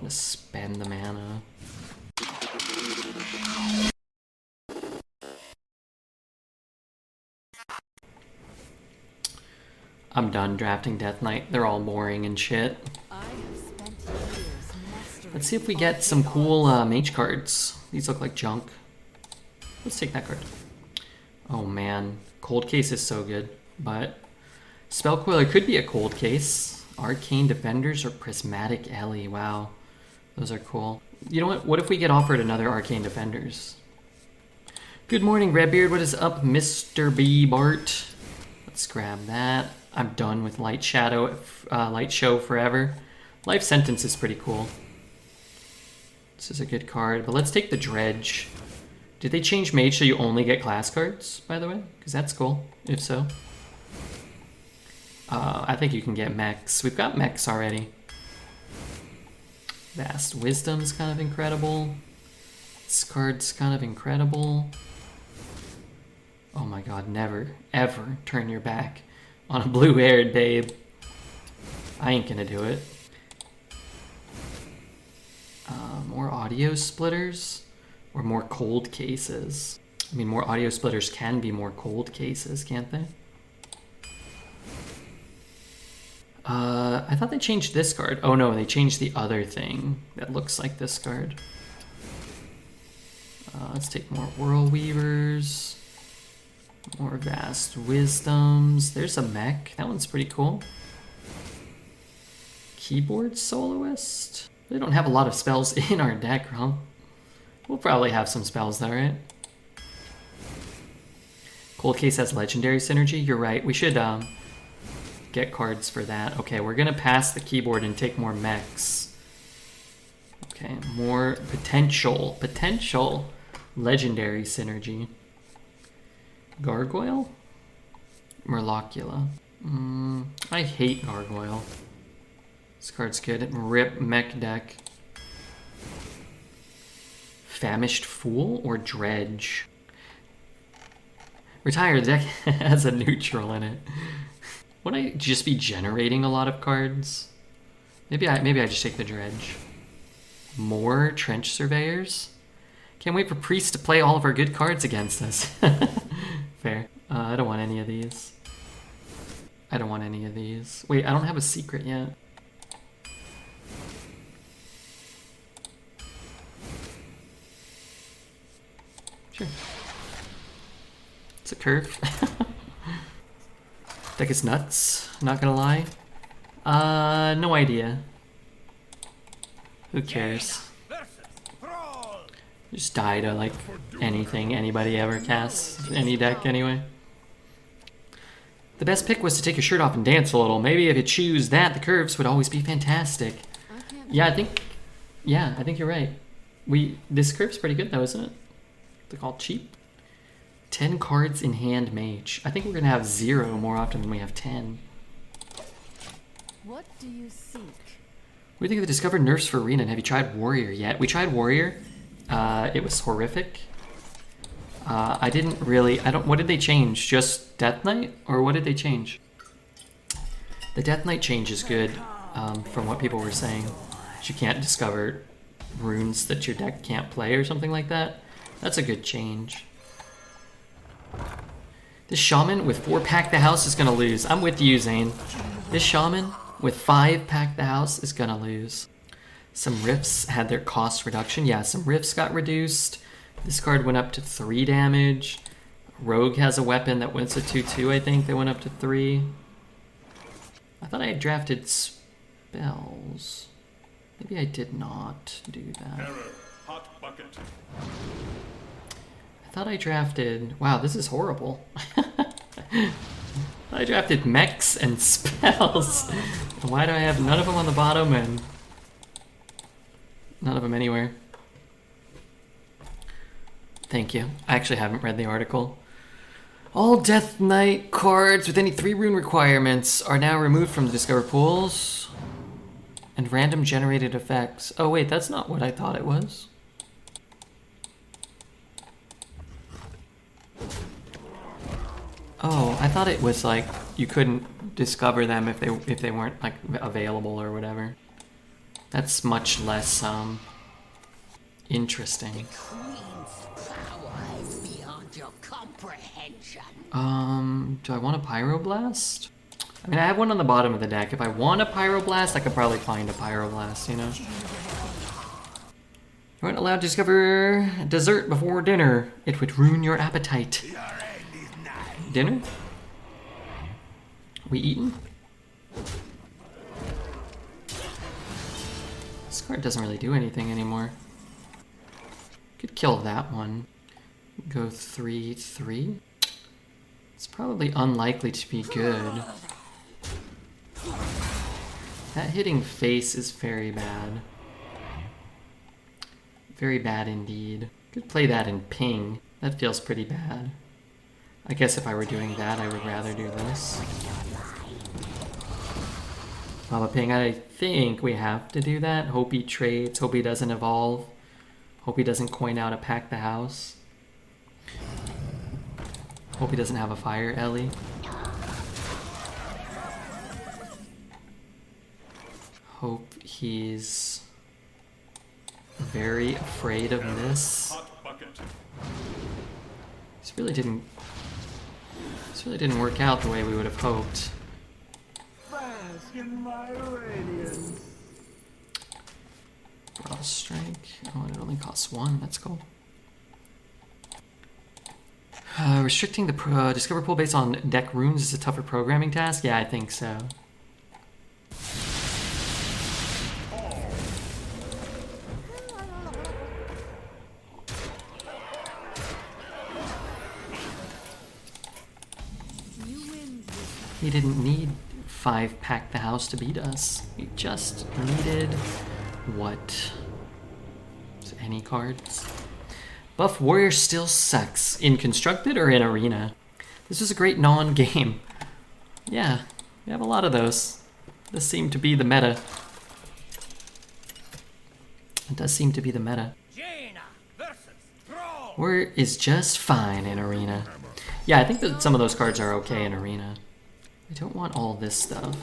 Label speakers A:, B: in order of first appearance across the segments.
A: want to spend the mana. I'm done drafting Death Knight. They're all boring and shit. Let's see if we get some cool mage cards. These look like junk. Let's take that card. Oh man, Cold Case is so good, but Spellcoiler could be a cold case. Arcane Defenders or Prismatic Ellie. Wow, those are cool. You know what? What if we get offered another Arcane Defenders? Good morning, Redbeard. What is up, Mr. B. Bart? Let's grab that. I'm done with Light Show forever. Life Sentence is pretty cool. This is a good card, but let's take the Dredge. Did they change Mage so you only get class cards, by the way? Because that's cool, if so. I think you can get mechs. We've got mechs already. Vast Wisdom's kind of incredible. This card's kind of incredible. Oh my god, never, ever turn your back on a blue-haired babe. I ain't gonna do it. More audio splitters or more cold cases? I mean, more audio splitters can be more cold cases, can't they? I thought they changed this card. Oh no, they changed the other thing that looks like this card. Let's take more Whirlweavers. More Vast Wisdoms. There's a mech. That one's pretty cool. Keyboard Soloist. They don't have a lot of spells in our deck, huh? We'll probably have some spells though, right? Cold Case has Legendary Synergy. You're right. We should get cards for that. Okay, we're gonna pass the keyboard and take more mechs. Okay, more potential Legendary Synergy. Gargoyle? Murlocula. I hate Gargoyle. This card's good. Rip mech deck. Famished Fool or Dredge? Retire, the deck has a neutral in it. Would I just be generating a lot of cards? Maybe I just take the Dredge. More Trench Surveyors? Can't wait for Priest to play all of our good cards against us. Fair. I don't want any of these. I don't want any of these. Wait, I don't have a secret yet. Sure. It's a curve. Deck is nuts, not gonna lie. No idea. Who cares? Just die to like anything anybody ever casts, any deck anyway. The best pick was to take your shirt off and dance a little. Maybe if you choose that, the curves would always be fantastic. Yeah, I think you're right. This curve's pretty good though, isn't it? They're called cheap. 10 cards in hand Mage. I think we're gonna have 0 more often than we have 10.
B: What do you seek?
A: What do you think of the discovered nerfs for Arena? And have you tried Warrior yet? We tried Warrior. It was horrific. I didn't really... What did they change? Just Death Knight? Or what did they change? The Death Knight change is good, from what people were saying. You can't discover runes that your deck can't play or something like that. That's a good change. This Shaman with 4 Pack the House is gonna lose. I'm with you, Zane. This Shaman with 5 Pack the House is gonna lose. Some Rifts had their cost reduction. Yeah, some Rifts got reduced. This card went up to 3 damage. Rogue has a weapon that went to 2/2, I think. They went up to 3. I thought I had drafted spells. Maybe I did not do that.
C: Error. Hot bucket.
A: I thought I drafted... Wow, this is horrible. I drafted mechs and spells. Why do I have none of them on the bottom and none of them anywhere? Thank you. I actually haven't read the article. All Death Knight cards with any 3 rune requirements are now removed from the Discover pools. And random generated effects. Oh wait, that's not what I thought it was. Oh, I thought it was like you couldn't discover them if they weren't like available or whatever. That's much less interesting. Do I want a Pyroblast? I mean, I have one on the bottom of the deck. If I want a Pyroblast, I could probably find a Pyroblast, you know? You weren't allowed to discover dessert before dinner. It would ruin your appetite. Dinner? We eating? This card doesn't really do anything anymore. Could kill that one. Go 3/3. It's probably unlikely to be good. That hitting face is very bad. Very bad indeed. Could play that in ping. That feels pretty bad. I guess if I were doing that, I would rather do this. Lava ping, I think we have to do that. Hope he trades, hope he doesn't evolve. Hope he doesn't coin out a Pack the House. Hope he doesn't have a Fire Ellie. Hope he's very afraid of this. This really didn't work out the way we would have hoped.
B: Bask in my radiance.
A: Brawl Strike. Oh, it only costs 1. That's cool. Restricting the discover pool based on deck runes is a tougher programming task? Yeah, I think so. He didn't need 5 Pack the House to beat us. He just needed what? Any cards? Buff Warrior still sucks. In Constructed or in Arena? This is a great non-game. Yeah, we have a lot of those. This seemed to be the meta. It does seem to be the meta. Warrior is just fine in Arena. Yeah, I think that some of those cards are okay in Arena. I don't want all this stuff.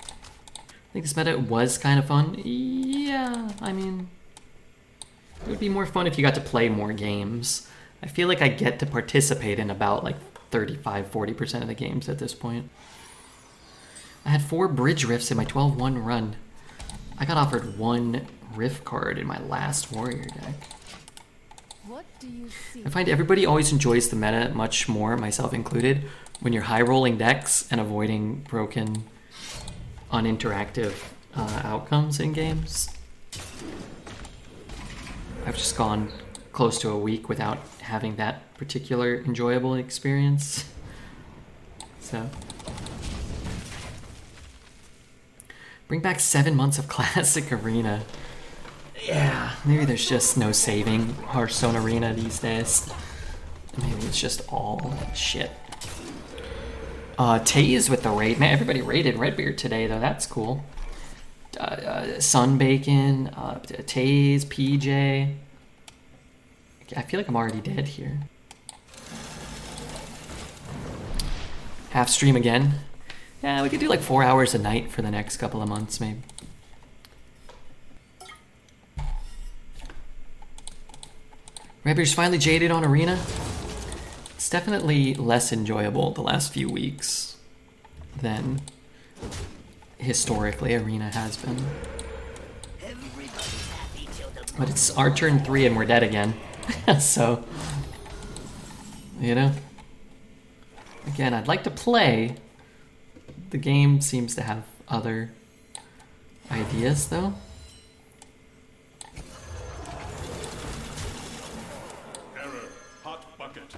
A: I think this meta was kind of fun. Yeah, I mean, it would be more fun if you got to play more games. I feel like I get to participate in about like 35-40% of the games at this point. I had 4 Bridge Rifts in my 12-1 run. I got offered 1 Rift card in my last Warrior deck.
C: What do you see?
A: I find everybody always enjoys the meta much more, myself included, when you're high-rolling decks and avoiding broken, uninteractive outcomes in games. I've just gone close to a week without having that particular enjoyable experience. So, bring back 7 months of Classic Arena. Yeah, maybe there's just no saving Hearthstone Arena these days. Maybe it's just all shit. Taze with the raid. Man, everybody raided Redbeard today, though. That's cool. Sunbacon, Taze, PJ. I feel like I'm already dead here. Half stream again. Yeah, we could do like 4 hours a night for the next couple of months, maybe. Redbeard's finally jaded on Arena. It's definitely less enjoyable the last few weeks than historically Arena has been. But it's our turn 3 and we're dead again. So, you know. Again, I'd like to play. The game seems to have other ideas, though.
B: Error. Hot bucket.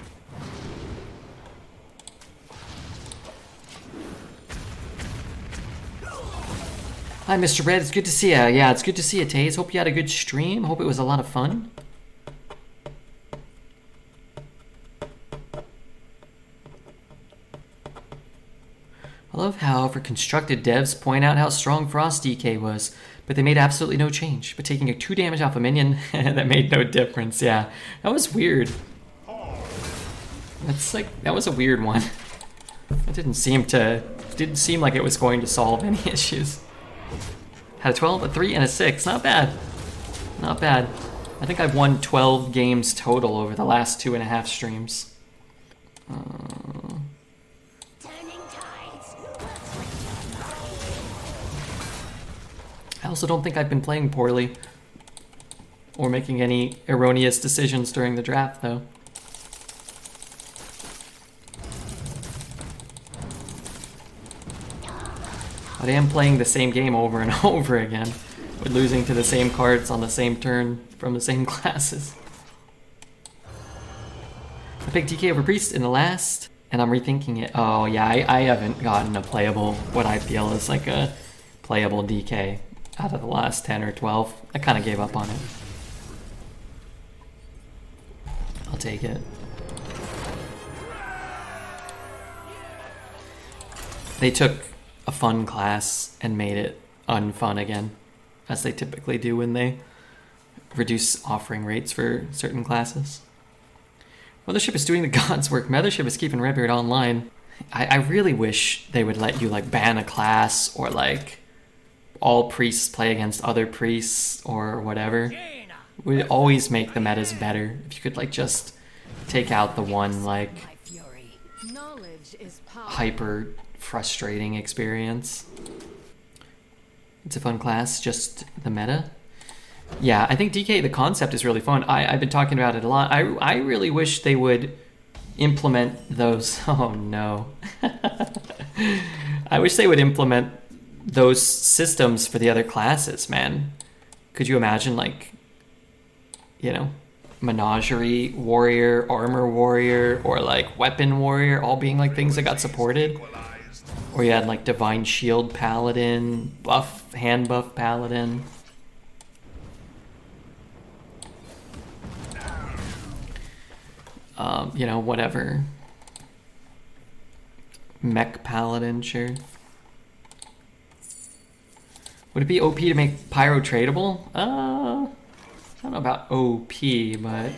A: Hi, Mr. Red. It's good to see you. Yeah, it's good to see you, Taze. Hope you had a good stream. Hope it was a lot of fun. I love how for constructed devs point out how strong Frost DK was, but they made absolutely no change. But taking a 2 damage off a minion, that made no difference. Yeah, that was weird. That's like, that was a weird one. It didn't seem like it was going to solve any issues. Had a 12, a 3, and a 6. Not bad. Not bad. I think I've won 12 games total over the last 2.5 streams. I also don't think I've been playing poorly or making any erroneous decisions during the draft, though. But I am playing the same game over and over again, with losing to the same cards on the same turn from the same classes. I picked DK over Priest in the last, and I'm rethinking it. Oh yeah, I haven't gotten a playable, what I feel is like a playable DK out of the last 10 or 12. I kind of gave up on it. I'll take it. They took a fun class and made it unfun again, as they typically do when they reduce offering rates for certain classes. Mothership is doing the God's work. Mothership is keeping Redbeard online. I really wish they would let you like ban a class, or like all priests play against other priests or whatever. It would always make the metas better if you could like just take out the one like hyper frustrating experience. It's a fun class, just the meta. Yeah, I think DK, the concept is really fun. I've been talking about it a lot. I really wish they would implement those. Oh no. I wish they would implement those systems for the other classes, man. Could you imagine, like, you know, Menagerie Warrior, Armor Warrior, or like Weapon Warrior all being like things that got supported? Or you had like Divine Shield Paladin, buff, hand buff Paladin. You know, whatever. Mech Paladin, sure. Would it be OP to make Pyro tradable? I don't know about OP, but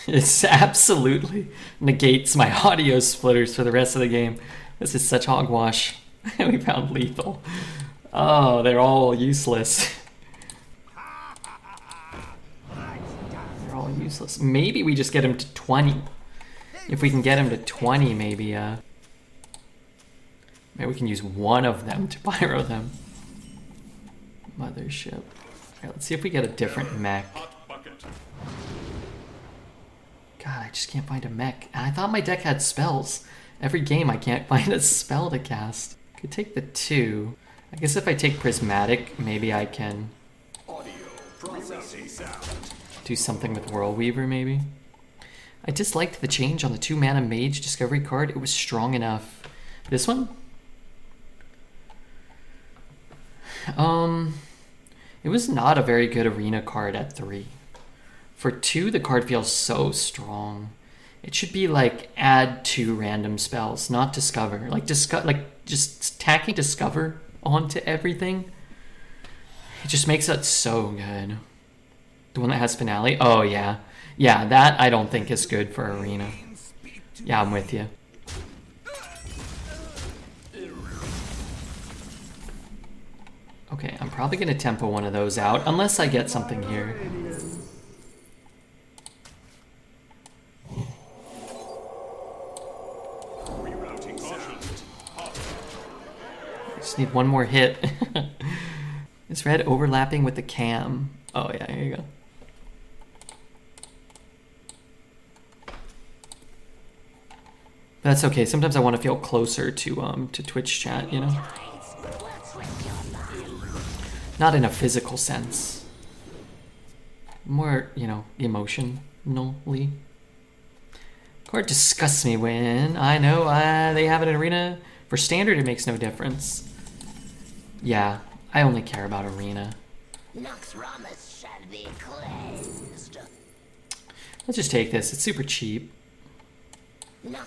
A: it absolutely negates my audio splitters for the rest of the game. This is such hogwash. We found lethal. Oh, they're all useless. They're all useless. Maybe we just get him to 20. If we can get him to 20, maybe maybe we can use one of them to pyro them. Mothership. Alright, let's see if we get a different mech. God, I just can't find a mech. And I thought my deck had spells. Every game I can't find a spell to cast. Could take the 2. I guess if I take Prismatic, maybe I can do something with Whirlweaver, maybe. I disliked the change on the 2-mana Mage Discovery card. It was strong enough. This one? It was not a very good arena card at 3. For 2, the card feels so strong. It should be like add 2 random spells, not discover. Like just tacking discover onto everything. It just makes it so good. The one that has finale? Oh yeah. Yeah, that I don't think is good for arena. Yeah, I'm with you. Okay, I'm probably gonna tempo one of those out, unless I get something here. Just need one more hit. Is red overlapping with the cam? Oh yeah, here you go. That's okay. Sometimes I want to feel closer to Twitch chat, you know? Not in a physical sense. More, you know, emotionally. Card disgusts me when I know they have an arena. For standard, it makes no difference. Yeah, I only care about arena. Let's just take this. It's super cheap. I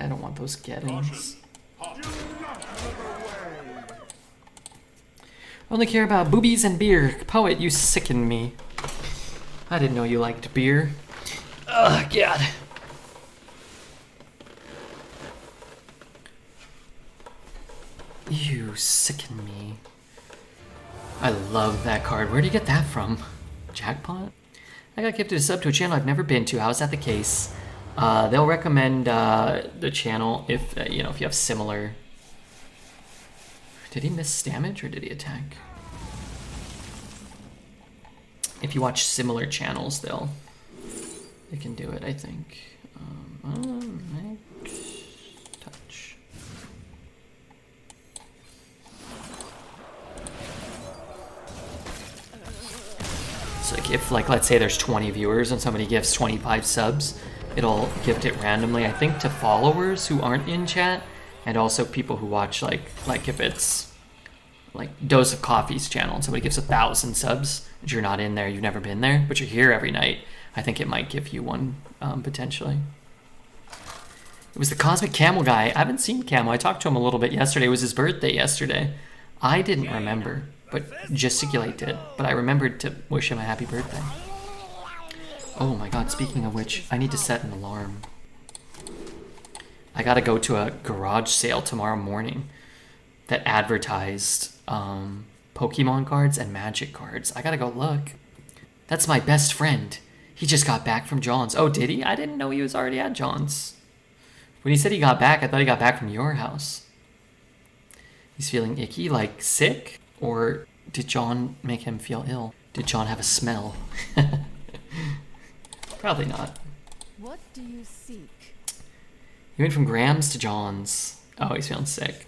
A: don't want those gettings. I only care about boobies and beer. Poet, you sicken me. I didn't know you liked beer. Ugh, God. You sicken me. I love that card. Where'd you get that from? Jackpot? I got gifted a sub to a channel I've never been to. How is that the case? They'll recommend the channel if you know, if you have similar. Did he miss damage or did he attack? If you watch similar channels, they can do it, I think. Touch. So like if, like, let's say there's 20 viewers and somebody gives 25 subs, it'll gift it randomly, I think, to followers who aren't in chat, and also people who watch, like if it's like Dose of Coffee's channel and somebody gives 1,000 subs, and you're not in there, you've never been there, but you're here every night, I think it might give you one, potentially. It was the Cosmic Camel guy. I haven't seen Camel. I talked to him a little bit yesterday. It was his birthday yesterday. I didn't remember, but Gesticulate did. But I remembered to wish him a happy birthday. Oh my god, speaking of which, I need to set an alarm. I gotta go to a garage sale tomorrow morning that advertised Pokemon cards and Magic cards. I gotta go look. That's my best friend. He just got back from John's. Oh, did he? I didn't know he was already at John's. When he said he got back, I thought he got back from your house. He's feeling icky, like sick? Or did John make him feel ill? Did John have a smell? Probably not.
C: What do you seek?
A: He went from Graham's to John's. Oh, he's feeling sick.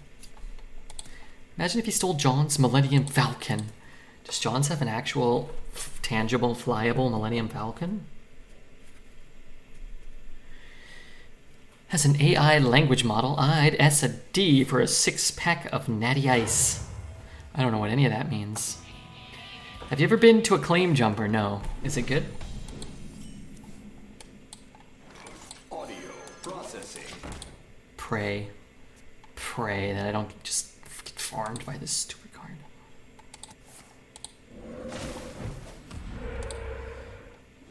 A: Imagine if he stole John's Millennium Falcon. Does John's have an actual, tangible, flyable Millennium Falcon? Has an AI language model. I'd S a D for a 6-pack of Natty Ice. I don't know what any of that means. Have you ever been to a claim jumper? No. Is it good?
B: Audio processing.
A: Pray that I don't just get farmed by this stupid card.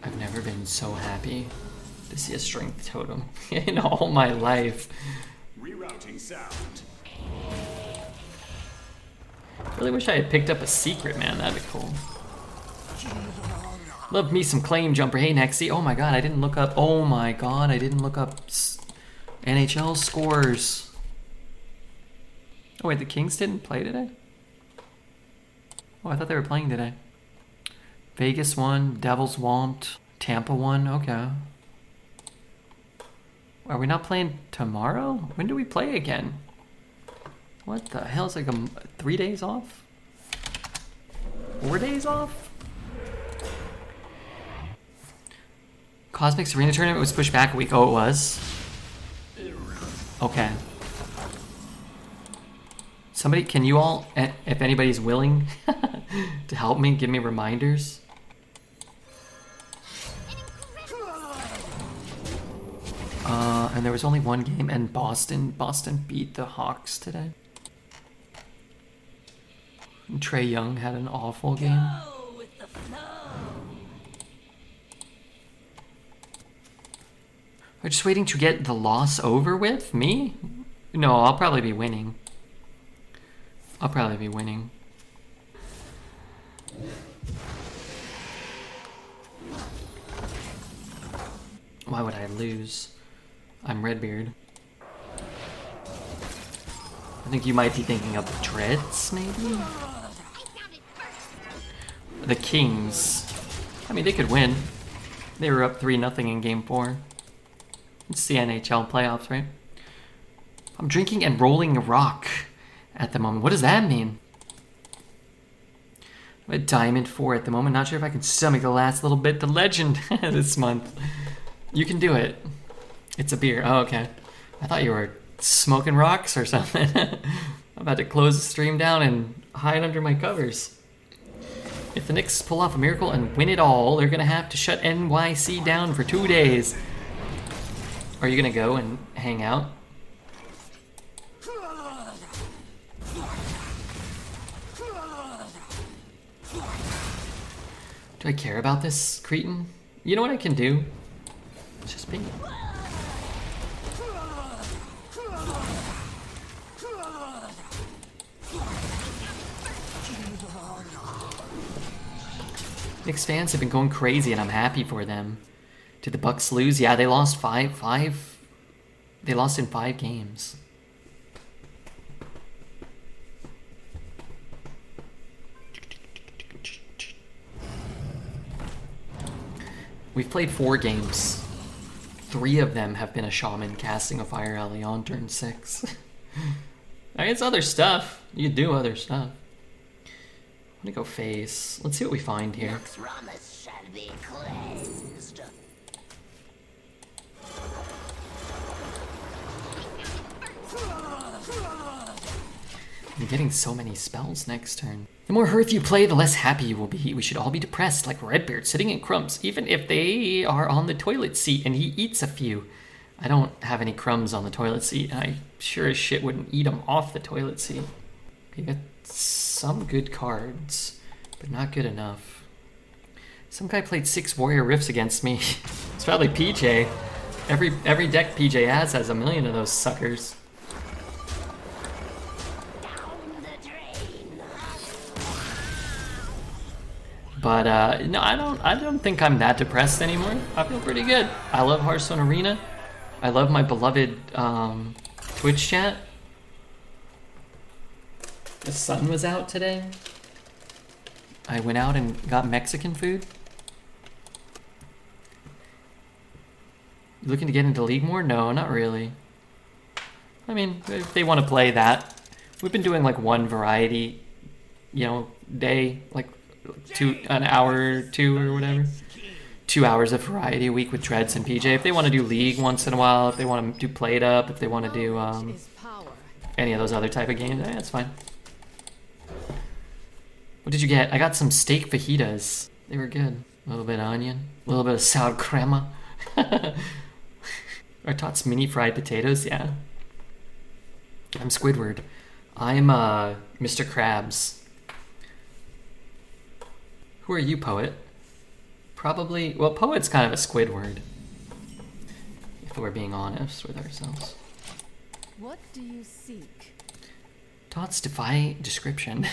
A: I've never been so happy to see a strength totem in all my life.
B: Rerouting sound.
A: Really wish I had picked up a secret, man. That'd be cool. Love me some claim jumper. Hey, Nexy. Oh my god, I didn't look up. Oh my god, I didn't look up NHL scores. Oh wait, the Kings didn't play today? Oh, I thought they were playing today. Vegas won, Devils whomped, Tampa won. Okay. Are we not playing tomorrow? When do we play again? What the hell? It's like 3 days off? 4 days off? Cosmic's Arena Tournament was pushed back a week. Oh, it was? Okay. Somebody, can you all, if anybody's willing to help me, give me reminders? And there was only one game, and Boston beat the Hawks today. And Trae Young had an awful game. We're just waiting to get the loss over with? Me? No, I'll probably be winning. Why would I lose? I'm Redbeard. I think you might be thinking of the Dreads, maybe? The Kings. I mean, they could win. They were up 3-0 in Game 4. It's the NHL playoffs, right? I'm drinking and rolling a rock at the moment. What does that mean? I'm at Diamond 4 at the moment. Not sure if I can stomach the last little bit. The Legend this month. You can do it. It's a beer. Oh, okay. I thought you were smoking rocks or something. I'm about to close the stream down and hide under my covers. If the Knicks pull off a miracle and win it all, they're going to have to shut NYC down for 2 days. Are you going to go and hang out? Do I care about this, Cretan? You know what I can do? It's just ping. Knicks fans have been going crazy, and I'm happy for them. Did the Bucks lose? Yeah, they lost five. They lost in 5 games. We've played 4 games. 3 of them have been a shaman casting a fire alley on turn 6. I mean, it's other stuff. You can do other stuff. I'm gonna go face. Let's see what we find here.
D: Ramus shall be cleansed.
A: I'm getting so many spells next turn. The more Hearth you play, the less happy you will be. We should all be depressed, like Redbeard sitting in crumbs, even if they are on the toilet seat and he eats a few. I don't have any crumbs on the toilet seat, and I sure as shit wouldn't eat them off the toilet seat. We got some good cards, but not good enough. Some guy played 6 Warrior Rifts against me. It's probably PJ. Every deck PJ has a million of those suckers. But no, I don't think I'm that depressed anymore. I feel pretty good. I love Hearthstone Arena. I love my beloved Twitch chat. The sun was out today. I went out and got Mexican food. You looking to get into League more? No, not really. I mean, if they want to play that. We've been doing like one variety, day, like an hour or 2 or whatever. 2 hours of variety a week with Dreads and PJ. If they want to do League once in a while, if they want to do Played Up, if they want to do any of those other type of games, that's fine. What did you get? I got some steak fajitas. They were good. A little bit of onion, a little bit of sour crema. Our Tots mini fried potatoes, yeah. I'm Squidward. I'm Mr. Krabs. Who are you, Poet? Probably, well, Poet's kind of a Squidward. If we're being honest with ourselves.
C: What do you seek?
A: Tots defy description.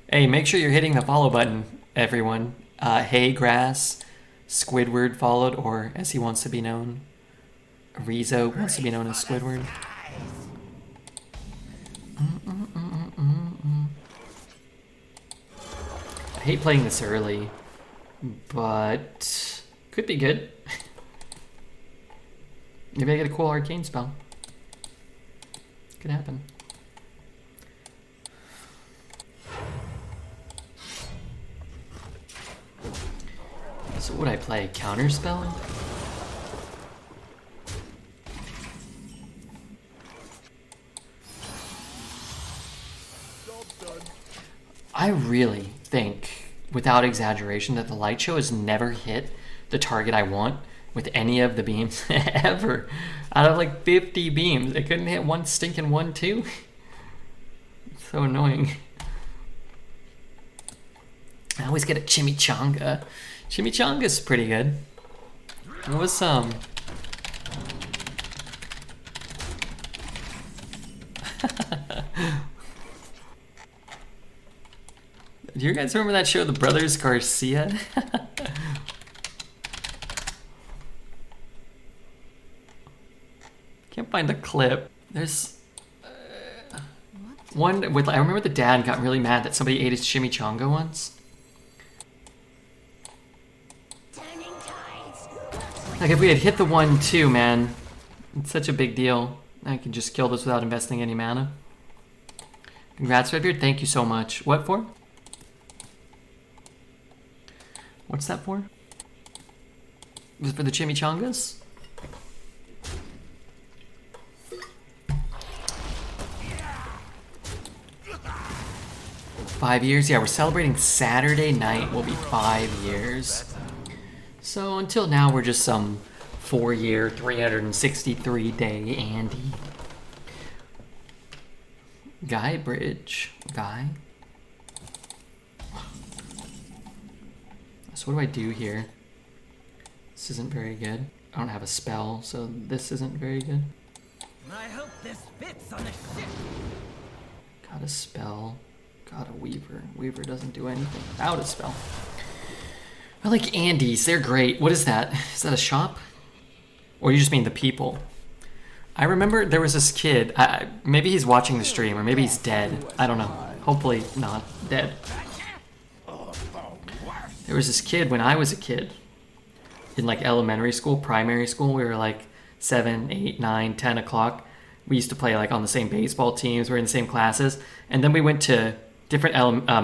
A: Hey, make sure you're hitting the follow button, everyone. Hey Grass, Squidward followed, or as he wants to be known, Rizzo wants to be known as Squidward. I hate playing this early, but could be good. Maybe I get a cool arcane spell. Could happen. So what would I play? Counter spell? I really think, without exaggeration, that the light show has never hit the target I want with any of the beams ever. Out of like 50 beams, it couldn't hit one stinking one too. It's so annoying. I always get a chimichanga. Chimichanga's pretty good. What was some? Do you guys remember that show, The Brothers Garcia? Can't find the clip. There's one with, I remember the dad got really mad that somebody ate his chimichanga once. Like if we had hit the 1-2, man, it's such a big deal. I can just kill this without investing any mana. Congrats, Redbeard. Thank you so much. What for? What's that for? Was it for the chimichangas? Five years? Yeah, we're celebrating Saturday night. Will be 5 years. So until now, we're just some 4-year, 363-day Andy. Guy Bridge. Guy? So what do I do here? This isn't very good. I don't have a spell, so this isn't very good.
D: I hope this fits on a ship.
A: Got a spell. God, a Weaver. Weaver doesn't do anything without a spell. I like Andes. They're great. What is that? Is that a shop? Or you just mean the people? I remember there was this kid. Maybe he's watching the stream, or maybe he's dead. I don't know. Hopefully not dead. There was this kid when I was a kid. In like elementary school, primary school. We were like 7, 8, 9, 10 o'clock. We used to play like on the same baseball teams. We were in the same classes. And then we went to different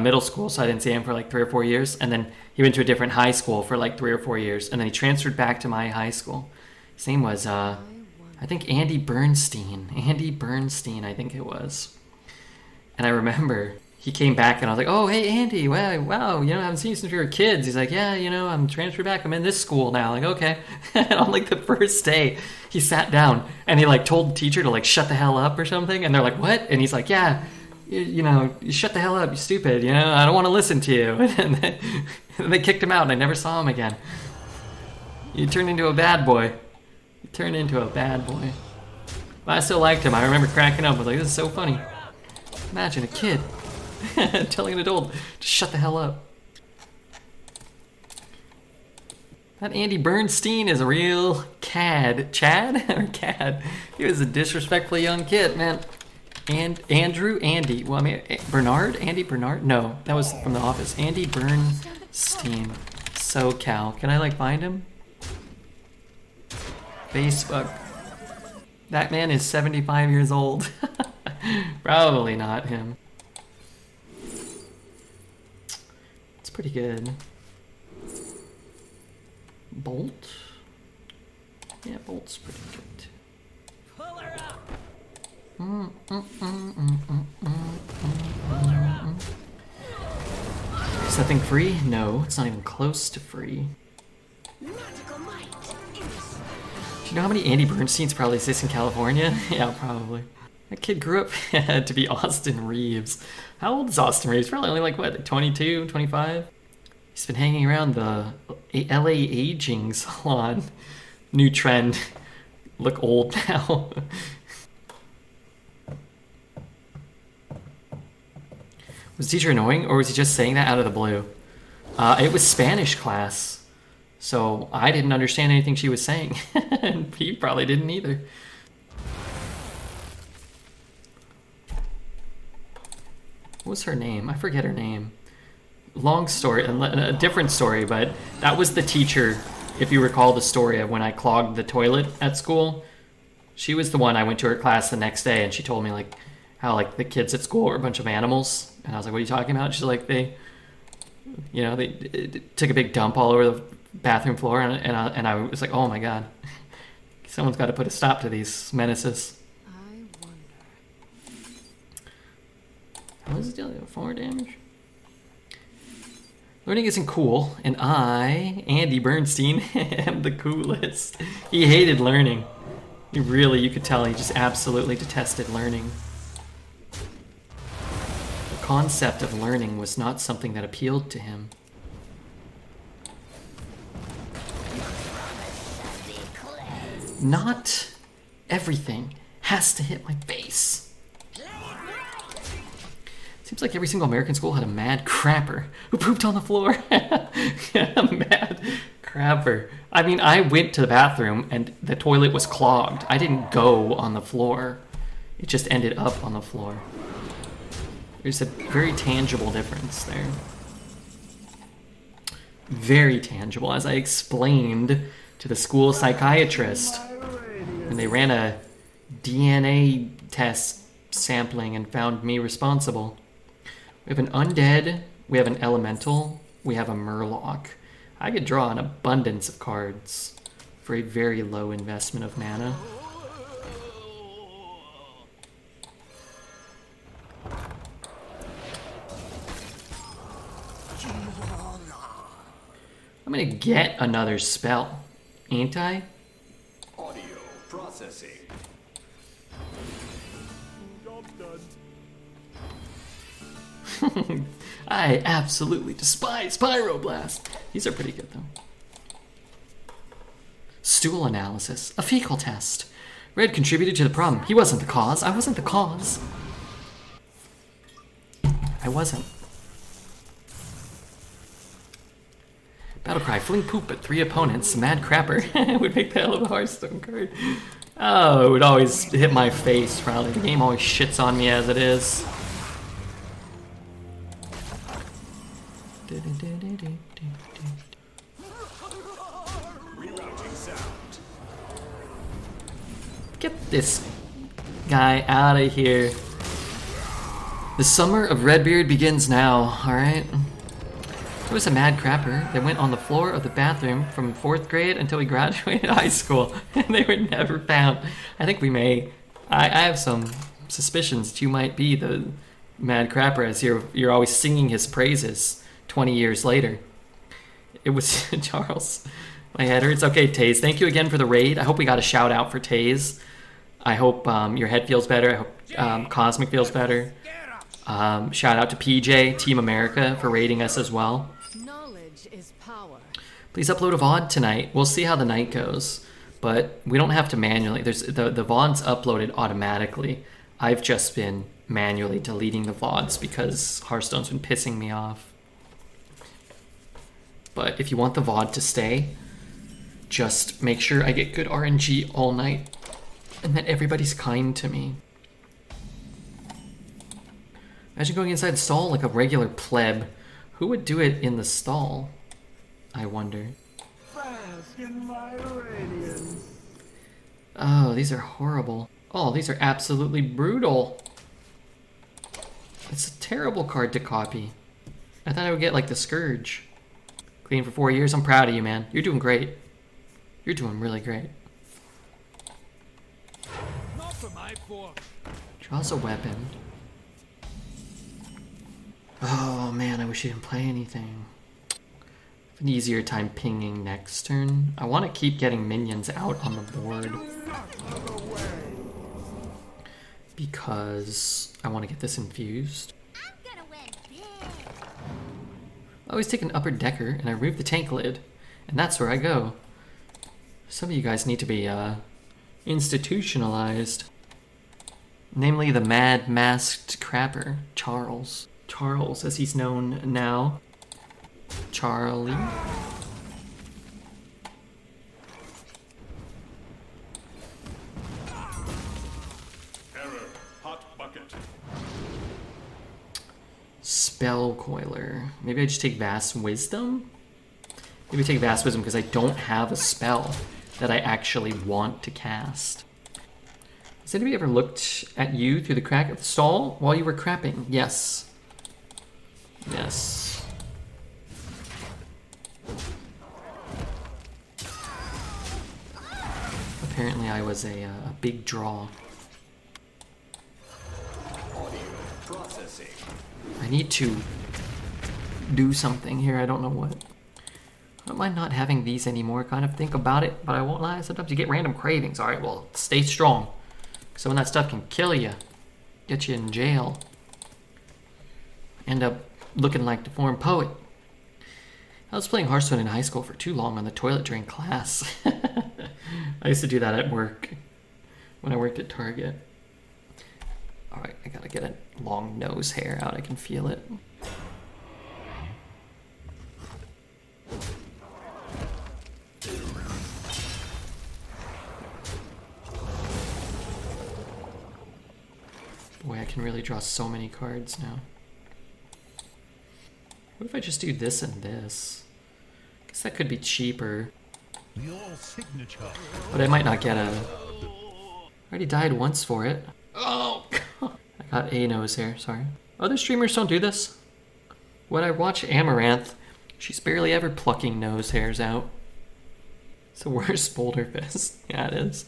A: middle schools, so I didn't see him for like 3 or 4 years. And then he went to a different high school for like 3 or 4 years. And then he transferred back to my high school. His name was, I think Andy Bernstein. Andy Bernstein, I think it was. And I remember he came back and I was like, oh, hey, Andy, wow, you know, I haven't seen you since we were kids. He's like, yeah, you know, I'm transferred back. I'm in this school now. Like, okay. And on like the first day, he sat down and he like told the teacher to like shut the hell up or something. And they're like, what? And he's like, yeah, you know, you shut the hell up, you stupid. You know, I don't want to listen to you. And then they kicked him out and I never saw him again. He turned into a bad boy. He turned into a bad boy. But I still liked him. I remember cracking up. I was like, this is so funny. Imagine a kid telling an adult to shut the hell up. That Andy Bernstein is a real cad. Chad? Or cad? He was a disrespectful young kid, man. And Andy. Well, I mean, Bernard? Andy Bernard? No, that was from The Office. Andy Bernstein. SoCal. Can I, like, find him? Facebook. That man is 75 years old. Probably not him. It's pretty good. Bolt? Yeah, Bolt's pretty good too.
D: Pull her up.
A: Is that thing free? No, it's not even close to free.
D: Magical might.
A: Do you know how many Andy Bernsteins probably exist in California? Yeah, probably. That kid grew up to be Austin Reeves. How old is Austin Reeves? Probably only like, what, like 22, 25? He's been hanging around the LA aging salon. New trend. Look old now. Was the teacher annoying, or was he just saying that out of the blue? It was Spanish class, so I didn't understand anything she was saying. And he probably didn't either. What was her name? I forget her name. Long story, a different story, but that was the teacher, if you recall the story of when I clogged the toilet at school. She was the one. I went to her class the next day and she told me like how like the kids at school were a bunch of animals. And I was like, what are you talking about? She's like, they took a big dump all over the bathroom floor, and I was like, oh my god. Someone's got to put a stop to these menaces.
C: I wonder.
A: How is it dealing with 4 damage? Learning isn't cool, and I, Andy Bernstein, am the coolest. He hated learning. You could tell he just absolutely detested learning. The concept of learning was not something that appealed to him. Not everything has to hit my face. Seems like every single American school had a mad crapper who pooped on the floor. A mad crapper. I mean, I went to the bathroom and the toilet was clogged. I didn't go on the floor. It just ended up on the floor. There's a very tangible difference there. Very tangible, as I explained to the school psychiatrist when they ran a DNA test sampling and found me responsible. We have an undead, we have an elemental, we have a murloc. I could draw an abundance of cards for a very low investment of mana. I'm gonna get another spell, ain't I?
B: Audio processing.
A: I absolutely despise Pyroblast. These are pretty good though. Stool analysis, a fecal test. Red contributed to the problem. He wasn't the cause. I wasn't the cause. I wasn't. Battlecry, fling poop at 3 opponents. Mad Crapper would make the hell of a Hearthstone card. Oh, it would always hit my face, probably. The game always shits on me as it is.
B: Rerouting sound.
A: Get this guy out of here. The summer of Redbeard begins now, alright? There was a mad crapper that went on the floor of the bathroom from 4th grade until he graduated high school, and they were never found. I think we may. I have some suspicions that you might be the mad crapper, as you're always singing his praises 20 years later. It was Charles. My head hurts. Okay, Taze, thank you again for the raid. I hope we got a shout out for Taze. I hope your head feels better. I hope Cosmic feels better. Shout out to PJ, Team America, for raiding us as well.
C: Knowledge is power.
A: Please upload a VOD tonight. We'll see how the night goes, but we don't have to manually. There's the VOD's uploaded automatically. I've just been manually deleting the VODs because Hearthstone's been pissing me off. But if you want the VOD to stay, just make sure I get good RNG all night and that everybody's kind to me. Imagine going inside the stall like a regular pleb. Who would do it in the stall? I wonder.
E: Bask in my radiance.
A: Oh, these are horrible. Oh, these are absolutely brutal. It's a terrible card to copy. I thought I would get like the Scourge. Clean for 4 years. I'm proud of you, man. You're doing great. You're doing really great.
E: Not for my fork.
A: Draws a weapon. Oh man, I wish he didn't play anything. I have an easier time pinging next turn. I want to keep getting minions out on the board because I want to get this infused.
D: I'm gonna win big.
A: I always take an upper decker and I remove the tank lid, and that's where I go. Some of you guys need to be institutionalized. Namely the mad masked crapper, Charles. Charles, as he's known now. Charlie.
B: Error. Hot bucket.
A: Spell Coiler. Maybe I just take Vast Wisdom? Maybe take Vast Wisdom because I don't have a spell that I actually want to cast. Has anybody ever looked at you through the crack of the stall while you were crapping? Yes. Yes. Apparently I was a big draw.
B: Audio processing.
A: I need to do something here, I don't know what. I don't mind not having these anymore, kind of think about it, but I won't lie, sometimes you get random cravings. Alright, well, stay strong. Some of that stuff can kill you. Get you in jail. End up looking like deformed poet. I was playing Hearthstone in high school for too long on the toilet during class. I used to do that at work when I worked at Target. Alright, I gotta get a long nose hair out, I can feel it. Boy, I can really draw so many cards now. What if I just do this and this? Guess that could be cheaper.
E: Your signature.
A: But I might not get a... I already died once for it. Oh, God. I got a nose hair, sorry. Other streamers don't do this. When I watch Amaranth, she's barely ever plucking nose hairs out. It's the worst Boulder Fist. Yeah, it is.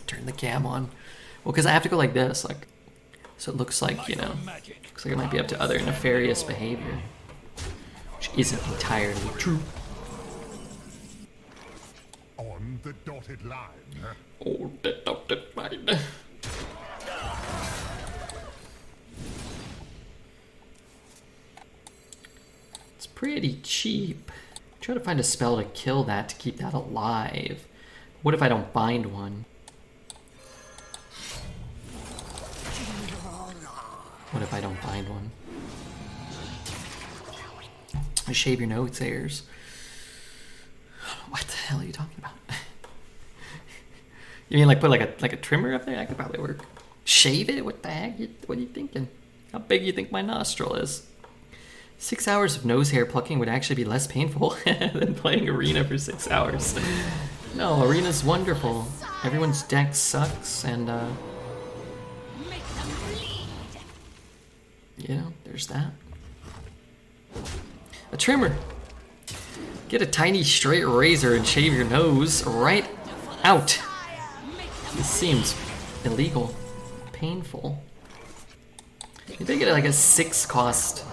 A: Turn the cam on. Well, because I have to go like this, like, so it looks like, you know, looks like it might be up to other nefarious behavior, which isn't entirely true.
E: On the dotted line.
A: Oh, the dotted line. It's pretty cheap. Try to find a spell to kill that to keep that alive. What if I don't find one? What if I don't find one? Shave your nose hairs. What the hell are you talking about? You mean like put like a trimmer up there? That could probably work. Shave it? What the heck? What are you thinking? How big do you think my nostril is? 6 hours of nose hair plucking would actually be less painful than playing Arena for 6 hours. No, Arena's wonderful. Everyone's deck sucks, and
D: Make them bleed.
A: you know, there's that. A trimmer. Get a tiny straight razor and shave your nose right out. This seems illegal. Painful. Maybe I get like a 6-cost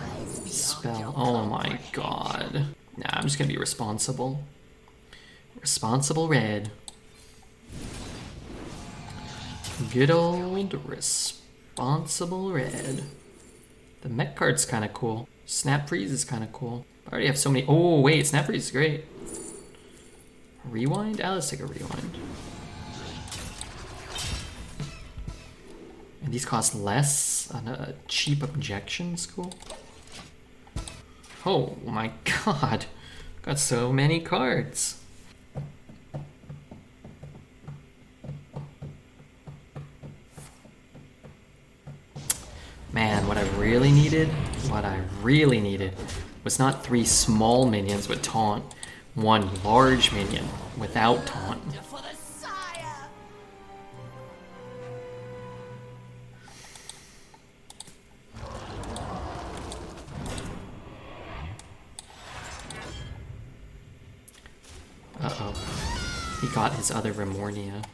A: spell. Oh my god. Nah, I'm just gonna be responsible. Responsible red. Good old responsible red. The mech card's kind of cool. Snap freeze is kind of cool. I already have so many. Oh wait, snap freeze is great. Rewind? Let's take a rewind. And these cost less on a cheap objection's cool. Oh my god. Got so many cards. Man, what I really needed was not 3 small minions with taunt, 1 large minion without taunt.
D: For the sire.
A: Uh-oh. He got his other Remornia.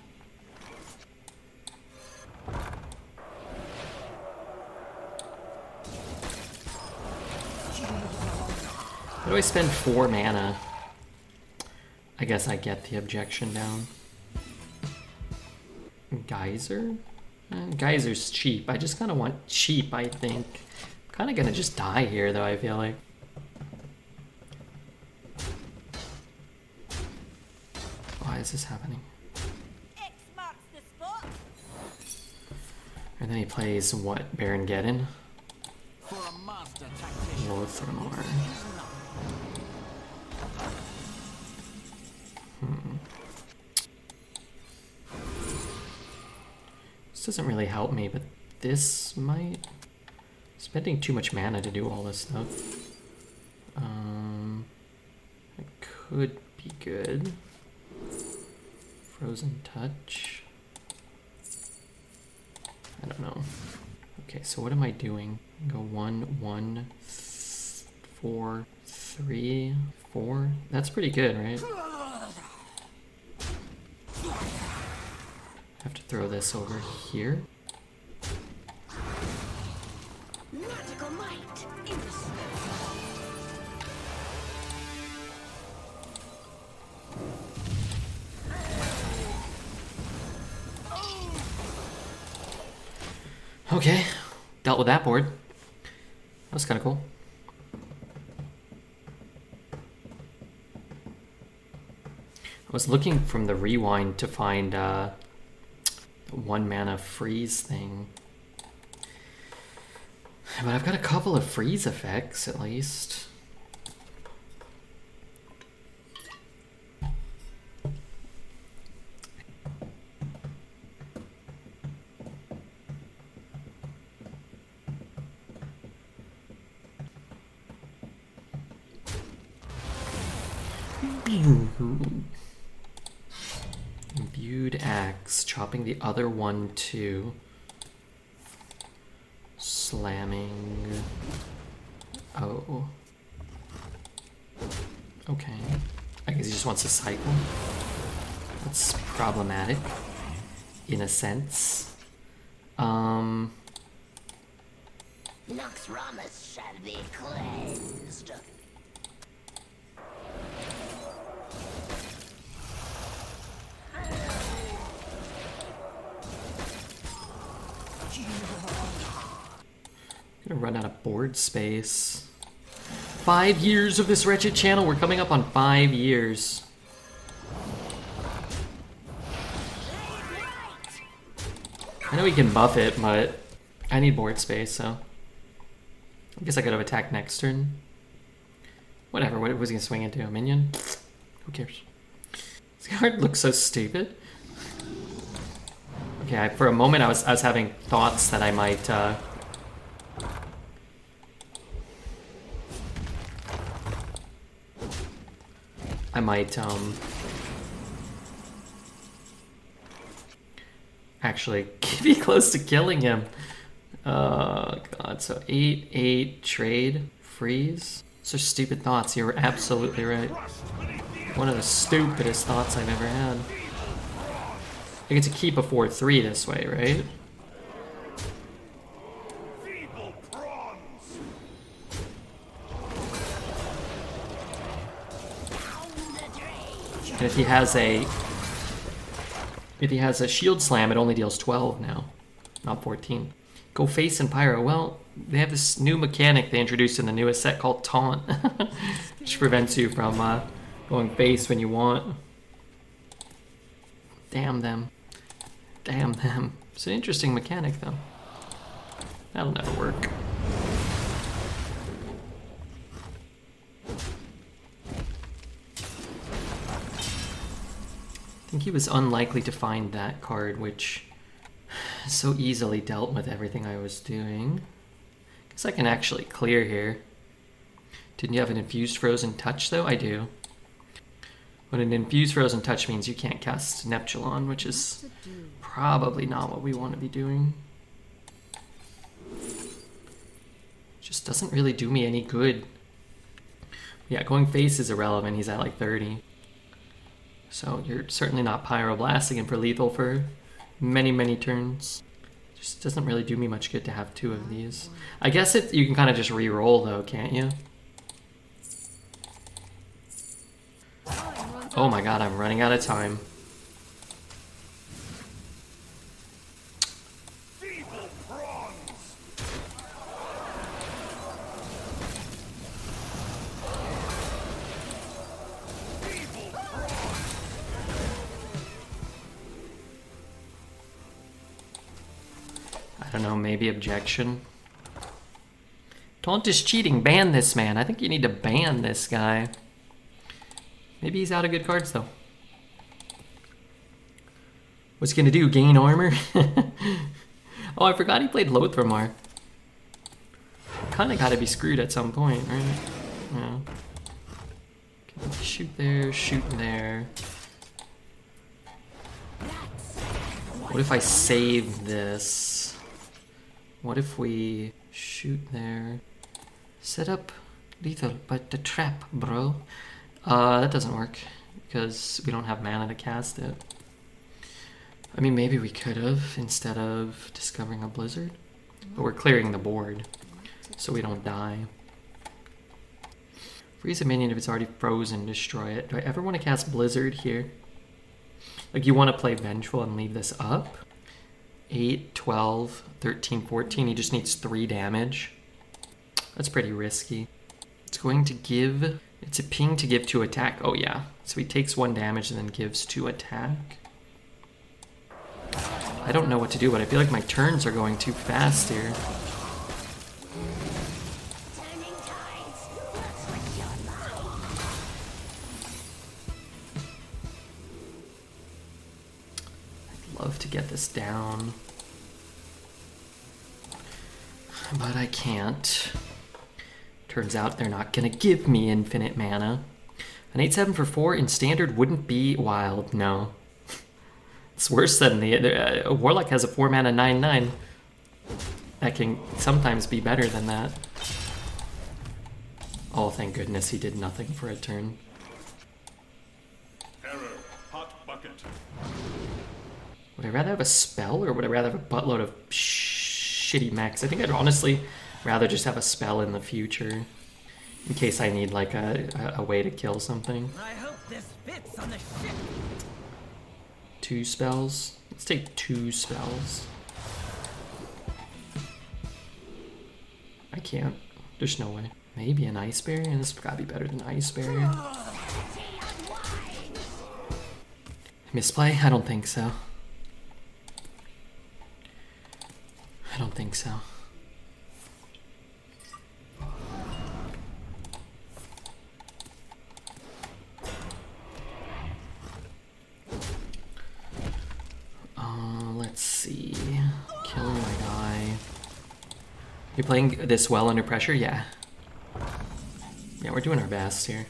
A: How do I spend 4 mana? I guess I get the objection down. Geyser? Geyser's cheap. I just kind of want cheap, I think. I'm kind of going to just die here, though, I feel like. Why is this happening?
D: X marks the spot.
A: And then he plays what? Baron Geddon?
E: For a master tactician.
A: Lothramar. This doesn't really help me, but this might... Spending too much mana to do all this stuff. It could be good. Frozen Touch. I don't know. Okay, so what am I doing? Go 1, 1, 4, 3, 4. That's pretty good, right? Have to throw this over here.
D: Magical might.
A: Okay, dealt with that board. That was kind of cool. I was looking from the rewind to find the 1 mana freeze thing. But I've got a couple of freeze effects at least. Imbued axe, chopping the other one too. Slamming. Oh. Okay. I guess he just wants to cycle. That's problematic. In a sense.
D: Nox Ramus shall be cleansed.
A: Gonna run out of board space. 5 years of this wretched channel. We're coming up on 5 years. I know we can buff it, but I need board space, so I guess I could have attacked next turn. Whatever, what was he gonna swing into? A minion? Who cares? This card looks so stupid. Okay, for a moment I was having thoughts that I might actually be close to killing him. Oh god, so 8/8 trade freeze. Those are stupid thoughts. You were absolutely right. One of the stupidest thoughts I've ever had. I get to keep a 4/3 this way, right? And if he has a shield slam, it only deals 12 now, not 14. Go face and pyro. Well, they have this new mechanic they introduced in the newest set called taunt, which prevents you from going face when you want. Damn them. Damn them. It's an interesting mechanic, though. That'll never work. I think he was unlikely to find that card, which so easily dealt with everything I was doing. Guess I can actually clear here. Didn't you have an infused frozen touch, though? I do. But an infused frozen touch means you can't cast Neptulon, which is probably not what we want to be doing. Just doesn't really do me any good. Yeah, going face is irrelevant. He's at like 30. So you're certainly not pyroblasting him for lethal for many, many turns. Just doesn't really do me much good to have two of these. I guess you can kind of just re-roll though, can't you? Oh my god, I'm running out of time. I don't know, maybe objection. Taunt is cheating, ban this man. I think you need to ban this guy. Maybe he's out of good cards though. What's he gonna do, gain armor? Oh, I forgot he played Lothramar. Kinda gotta be screwed at some point, right? Yeah. Okay, shoot there, shoot there. What if I save this? What if we shoot there? Set up lethal, but the trap, bro. That doesn't work because we don't have mana to cast it. I mean, maybe we could have instead of discovering a blizzard, but we're clearing the board so we don't die. Freeze a minion if it's already frozen, destroy it. Do I ever want to cast blizzard here? Like, you want to play vengeful and leave this up? 8, 12, 13, 14. He just needs 3 damage. That's pretty risky. It's going to give... It's a ping to give 2 attack. Oh yeah. So he takes 1 damage and then gives 2 attack. I don't know what to do, but I feel like my turns are going too fast here. I'd love to get this down, but I can't. Turns out they're not gonna give me infinite mana. An 8/7 for 4 in standard wouldn't be wild, no. It's worse than a Warlock has a 4 mana 9/9. That can sometimes be better than that. Oh, thank goodness he did nothing for a turn.
B: Error. Hot bucket.
A: Would I rather have a spell or would I rather have a buttload of shitty mechs? I think I'd honestly rather just have a spell in the future in case I need like a way to kill something.
E: I hope this fits on the ship.
A: 2 spells. Let's take 2 spells. I can't. There's no way. Maybe an Ice Barrier? This has gotta be better than Ice Barrier. Misplay? I don't think so. I don't think so. You playing this well under pressure? Yeah. Yeah, we're doing our best here.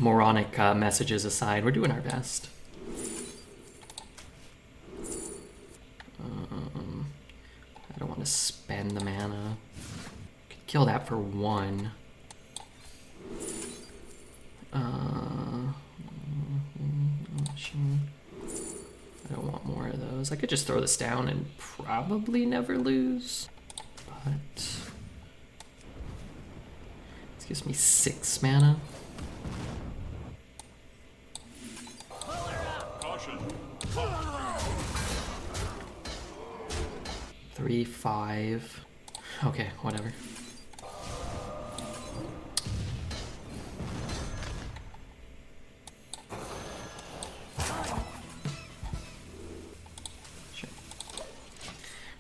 A: Moronic messages aside, we're doing our best. I don't want to spend the mana. Could kill that for 1. I don't want more of those. I could just throw this down and probably never lose. But this gives me 6 mana.
B: Caution.
A: 3, 5. Okay, whatever. Sure.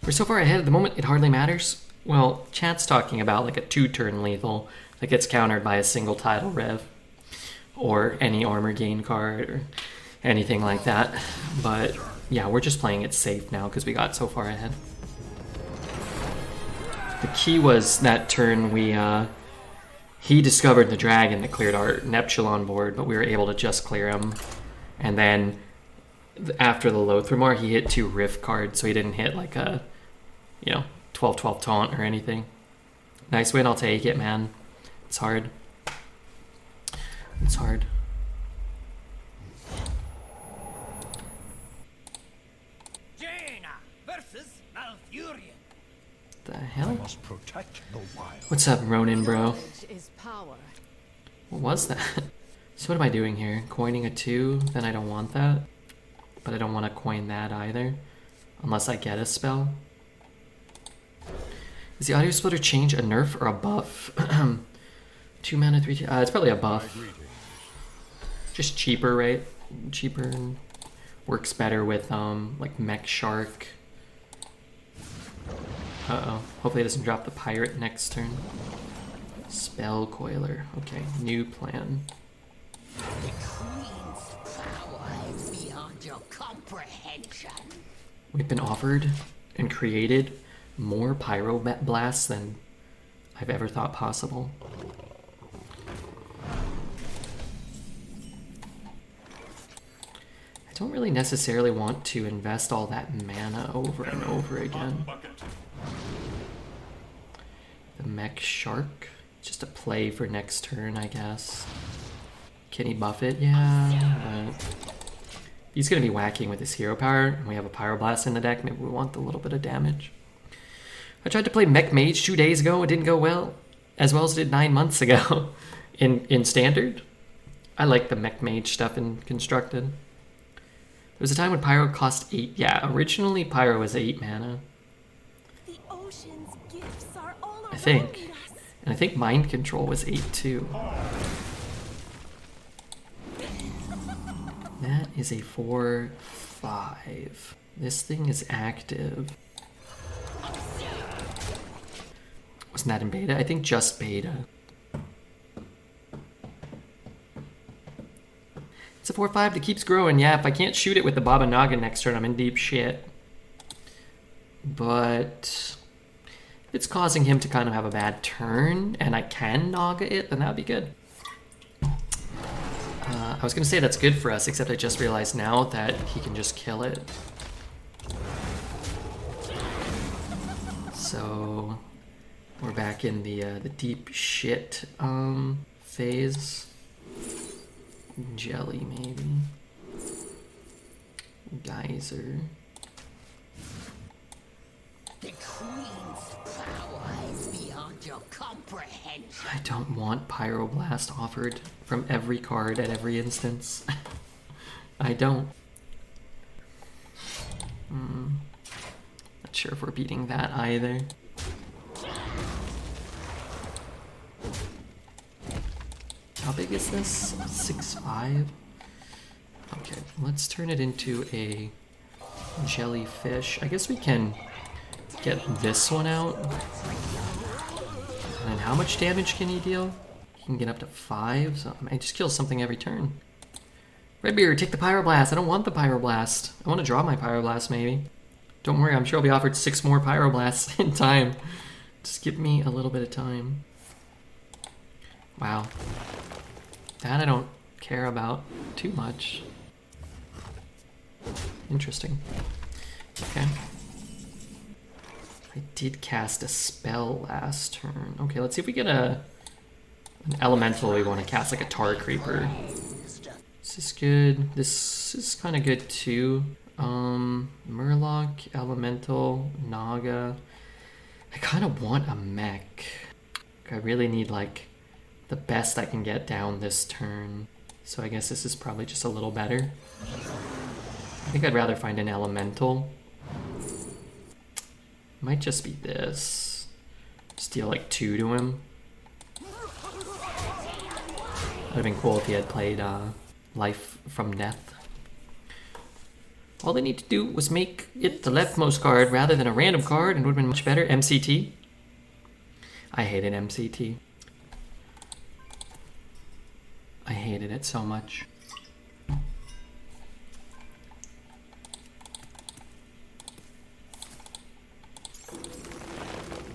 A: We're so far ahead at the moment, it hardly matters. Well, chat's talking about like a 2-turn lethal that gets countered by a single tidal rev. Or any armor gain card or anything like that. But yeah, we're just playing it safe now because we got so far ahead. The key was that turn he discovered the dragon that cleared our Neptulon board, but we were able to just clear him. And then after the Lothramar, he hit 2 Rift cards, so he didn't hit like a, 12-12 taunt or anything. Nice win, I'll take it, man. It's hard. It's hard.
E: Jaina versus Malfurion.
A: The hell?
F: Must protect the wild.
A: What's up, Ronin, bro?
C: Knowledge is power.
A: What was that? So what am I doing here? Coining a 2? Then I don't want that. But I don't want to coin that either. Unless I get a spell. Is the audio splitter change a nerf or a buff? 2 mana, 3... it's probably a buff. Just cheaper, right? Cheaper and works better with like Mech Shark. Uh-oh. Hopefully it doesn't drop the pirate next turn. Spell Coiler. Okay, new plan.
D: The Queen's power is beyond your comprehension.
A: We've been offered and created more Pyro Blasts than I've ever thought possible. I don't really necessarily want to invest all that mana over and over again.
B: Bucket.
A: The Mech Shark. Just a play for next turn, I guess. Can he buff it? Yeah, but he's going to be whacking with his hero power, and we have a Pyroblast in the deck. Maybe we want a little bit of damage. I tried to play Mech Mage 2 days ago. It didn't go well, as it did 9 months ago in Standard. I like the Mech Mage stuff in Constructed. There was a time when Pyro cost 8. Yeah, originally Pyro was 8 mana.
D: The ocean's gifts are all around
A: I think.
D: us.
A: And I think Mind Control was 8 too. That is a 4/5. This thing is active. Wasn't that in beta? I think just beta. It's a 4/5 that keeps growing. Yeah, if I can't shoot it with the Baba Naga next turn, I'm in deep shit. But if it's causing him to kind of have a bad turn, and I can Naga it, then that would be good. I was going to say that's good for us, except I just realized now that he can just kill it. So we're back in the deep shit phase. Jelly, maybe. Geyser.
D: The Queen's power is beyond your comprehension.
A: I don't want Pyroblast offered from every card at every instance. I don't. Not sure if we're beating that either. How big is this? 6/5? Okay, let's turn it into a jellyfish. I guess we can get this one out. And then how much damage can he deal? He can get up to 5, so I might just kill something every turn. Redbeard, take the Pyroblast. I don't want the Pyroblast. I want to draw my Pyroblast, maybe. Don't worry, I'm sure I'll be offered 6 more Pyroblasts in time Just give me a little bit of time. Wow. That I don't care about too much. Interesting. Okay. I did cast a spell last turn. Okay, let's see if we get an elemental we want to cast, like a Tar Creeper. This is good. This is kind of good too. Murloc, Elemental, Naga. I kind of want a mech. I really need like the best I can get down this turn. So I guess this is probably just a little better. I think I'd rather find an Elemental. Might just be this. Just deal like 2 to him. Would have been cool if he had played Life from Death. All they need to do was make it the leftmost card rather than a random card, and it would have been much better. MCT. I hated MCT. I hated it so much.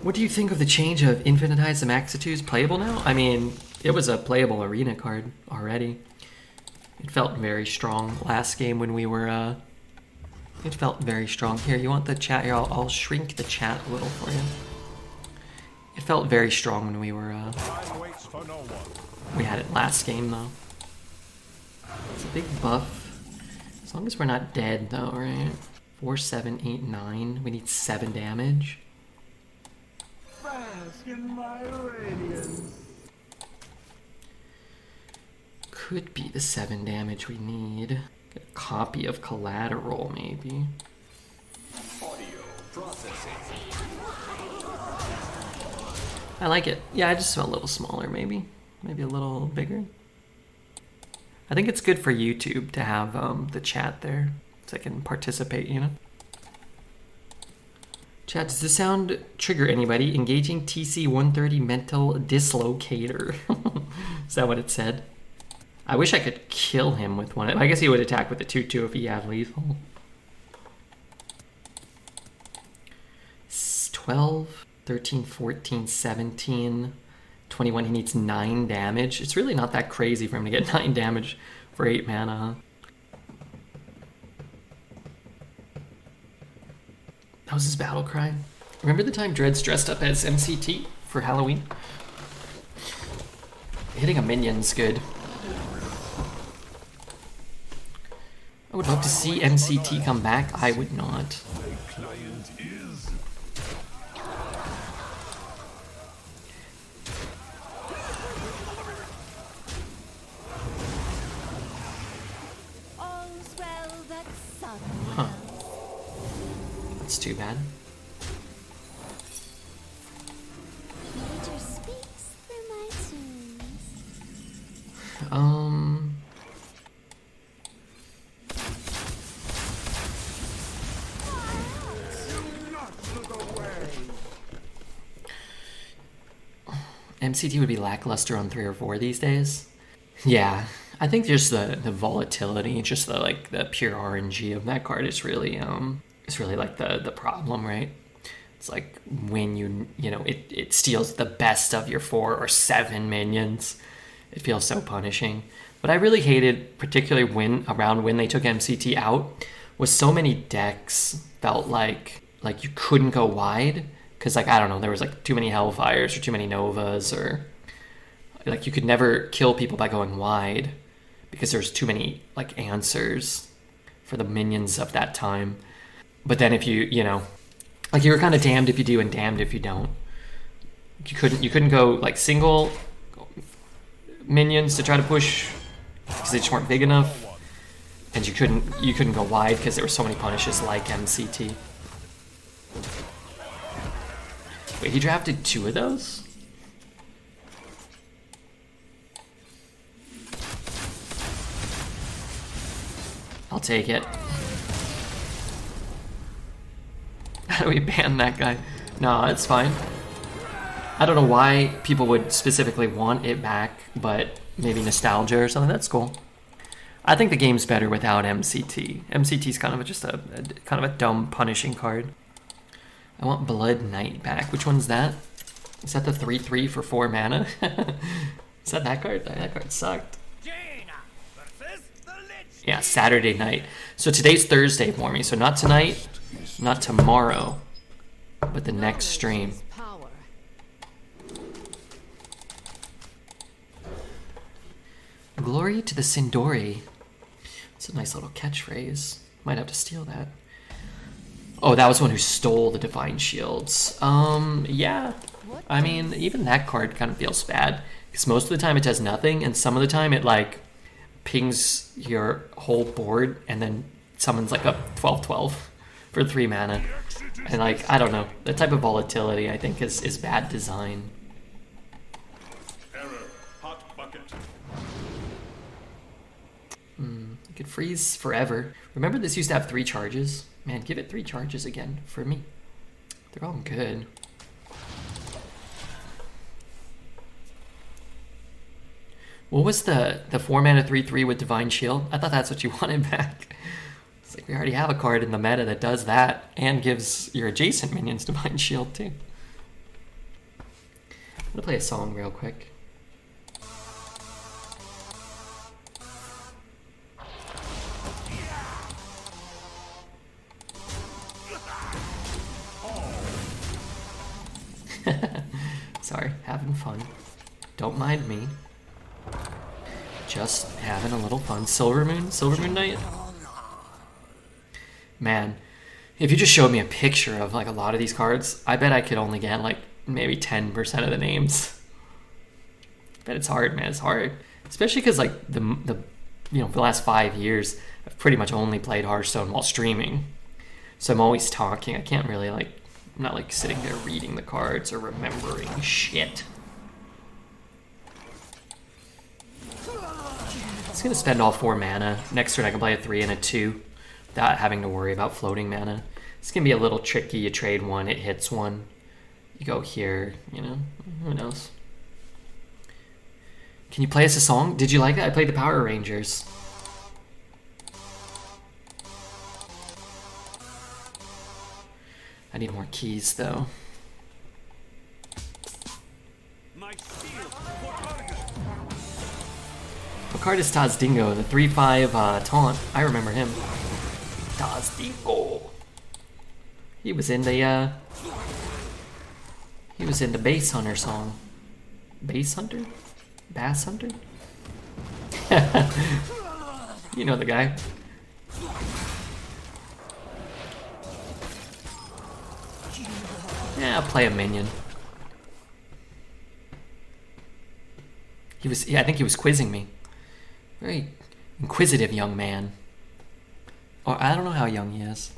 A: What do you think of the change of Infinitize the Maxitudes playable now? I mean, it was a playable arena card already. It felt very strong last game when we were, it felt very strong. Here, you want the chat? Here, I'll shrink the chat a little for you. It felt very strong when we were, we had it last game though. It's a big buff. As long as we're not dead though, right? 4, 7, 8, 9. We need 7 damage.
F: Bask in my radiance.
A: Could be the 7 damage we need. Get a copy of Collateral, maybe.
B: Audio processing.
A: I like it. Yeah, I just felt a little smaller, maybe. Maybe a little bigger. I think it's good for YouTube to have the chat there, so I can participate, you know? Chat, does this sound trigger anybody? Engaging TC 130 mental dislocator. Is that what it said? I wish I could kill him with one. I guess he would attack with the 2-2 if he had lethal. 12, 13, 14, 17, 21. He needs 9 damage. It's really not that crazy for him to get 9 damage for 8 mana. That was his battle cry. Remember the time Dread's dressed up as MCT for Halloween? Hitting a minion's good. I would love to see MCT come back. I would not.
D: All's well that sun.
A: Huh. That's too bad.
D: Nature speaks through my tunes.
A: MCT would be lackluster on 3 or 4 these days. Yeah, I think just the volatility, just the pure RNG of that card is really like the problem, right? It's like when you know it steals the best of your 4 or 7 minions. It feels so punishing. But I really hated, particularly around when they took MCT out, was so many decks felt like you couldn't go wide. Because, like, I don't know, there was, like, too many Hellfires or too many Novas, or, like, you could never kill people by going wide because there's too many, like, answers for the minions of that time. But then if you know, like, you were kind of damned if you do and damned if you don't. You couldn't go, like, single minions to try to push because they just weren't big enough. And you couldn't go wide because there were so many punishes like MCT. Wait, he drafted 2 of those? I'll take it. How do we ban that guy? No, it's fine. I don't know why people would specifically want it back, but maybe nostalgia or something. That's cool. I think the game's better without MCT. MCT's kind of just a dumb punishing card. I want Blood Knight back. Which one's that? Is that the 3/3 for 4 mana? Is that card? That card sucked.
E: Jaina versus the Lich.
A: Yeah, Saturday night. So today's Thursday for me. So not tonight, not tomorrow, but the next stream.
C: Knowledge is power.
A: Glory to the Sindori. It's a nice little catchphrase. Might have to steal that. Oh, that was one who stole the Divine Shields. Yeah. I mean, even that card kind of feels bad. Because most of the time it does nothing, and some of the time it, like, pings your whole board, and then summons, like, a 12/12 for 3 mana. And, like, I don't know. That type of volatility, I think, is bad design.
B: Error. Hot bucket.
A: It could freeze forever. Remember this used to have 3 charges? Man, give it 3 charges again for me. They're all good. What was the 4 mana 3/3 with Divine Shield? I thought that's what you wanted back. It's like we already have a card in the meta that does that and gives your adjacent minions Divine Shield too. I'm gonna play a song real quick. Sorry, having fun. Don't mind me. Just having a little fun. Silver Moon Night? Man, if you just showed me a picture of like a lot of these cards, I bet I could only get like maybe 10% of the names. I bet it's hard, man. It's hard. Especially because like the for the last 5 years, I've pretty much only played Hearthstone while streaming. So I'm always talking. I can't really like, I'm not like sitting there reading the cards or remembering shit. I'm gonna spend all 4 mana. Next turn I can play a 3 and a 2 without having to worry about floating mana. It's gonna be a little tricky. You trade one, it hits one. You go here, you know, who knows? Can you play us a song? Did you like it? I played the Power Rangers. I need more keys though.
E: My shield for Argus.
A: What card is Taz Dingo? The 3/5 taunt. I remember him. Taz Dingo. He was in the Base Hunter song. Base Hunter? Bass Hunter? You know the guy. Yeah, I'll play a minion. I think he was quizzing me. Very inquisitive young man. Or I don't know how young he is.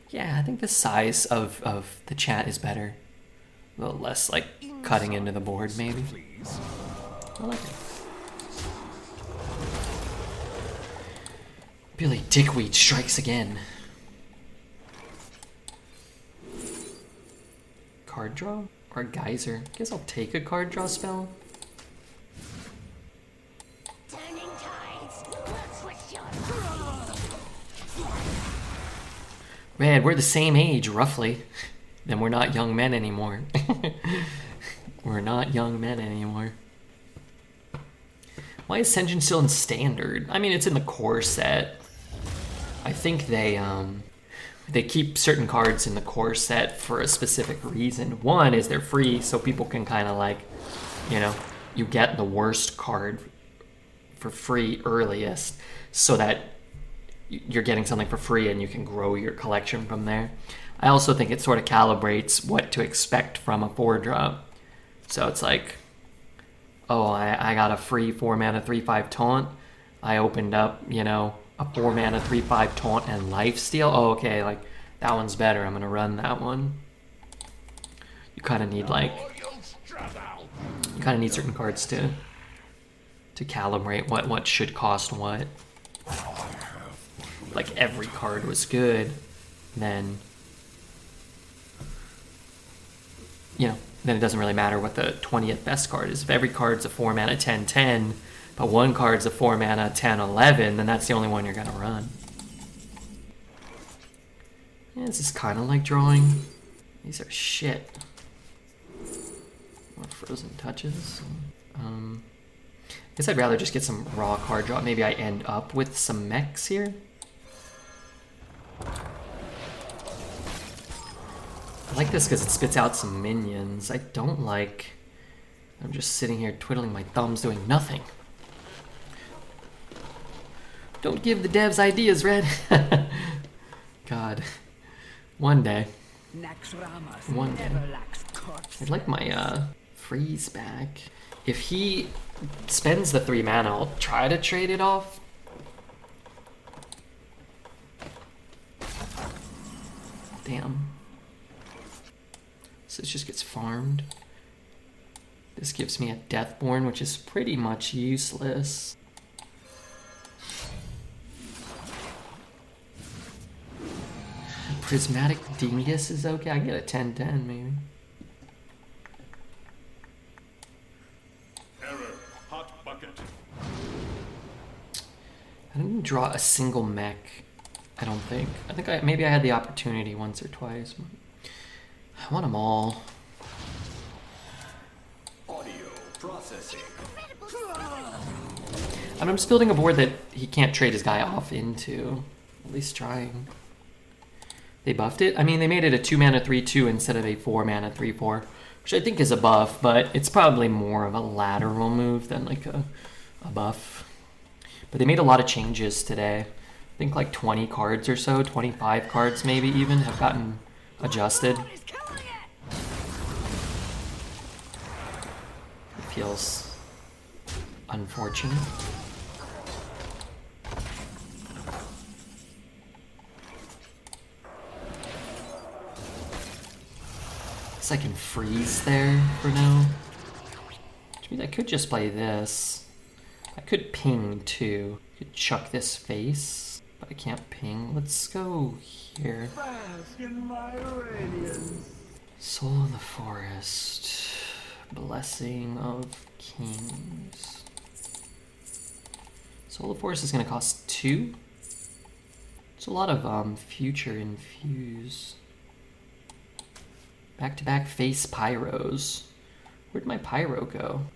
A: Yeah, I think the size of the chat is better. A little less like cutting into the board maybe. I like it. Billy Dickweed strikes again. Card draw? Or a geyser? Guess I'll take a card draw spell.
D: Turning tides. Let's switch your
A: Man, we're the same age, roughly. Then we're not young men anymore. We're not young men anymore. Why is Senjin still in Standard? I mean, it's in the core set. I think they keep certain cards in the core set for a specific reason. One is they're free, so people can kind of like, you know, you get the worst card for free earliest so that you're getting something for free and you can grow your collection from there. I also think it sort of calibrates what to expect from a 4-drop. So it's like, oh, I got a free 4 mana 3/5 taunt. I opened up, you know, a 4 mana 3/5 taunt and lifesteal. Oh, okay, like that one's better. I'm gonna run that one. You kind of need like, you kind of need certain cards to calibrate what should cost what. Like every card was good, then you know, then it doesn't really matter what the 20th best card is. If every card's a 4 mana 10/10, but one card's a 4 mana 10/11, then that's the only one you're gonna run. Yeah, this is kind of like drawing. These are shit. More frozen touches. I guess I'd rather just get some raw card draw. Maybe I end up with some mechs here. I like this because it spits out some minions. I don't like... I'm just sitting here twiddling my thumbs doing nothing. Don't give the devs ideas, Red. God. One day. One day. I'd like my freeze back. If he spends the 3 mana, I'll try to trade it off. Damn. So it just gets farmed. This gives me a Deathborn, which is pretty much useless. Prismatic Dingus is okay. I get a 10-10 maybe.
B: Error. Hot bucket.
A: I didn't draw a single mech. I don't think. I think maybe I had the opportunity once or twice. But I want them all.
E: Audio processing.
A: I'm just building a board that he can't trade his guy off into. At least trying. They buffed it? I mean, they made it a 2 mana 3/2 instead of a 4 mana 3/4, which I think is a buff, but it's probably more of a lateral move than like a buff. But they made a lot of changes today. I think like 20 cards or so, 25 cards maybe even, have gotten adjusted. It feels unfortunate. Guess I can freeze there for now. Which means I could just play this. I could ping too. I could chuck this face, but I can't ping. Let's go here.
F: Bask in my radiance.
A: Soul of the Forest. Blessing of Kings. Soul of the Forest is going to cost 2. It's a lot of future infuse. Back-to-back face pyros. Where'd my pyro go?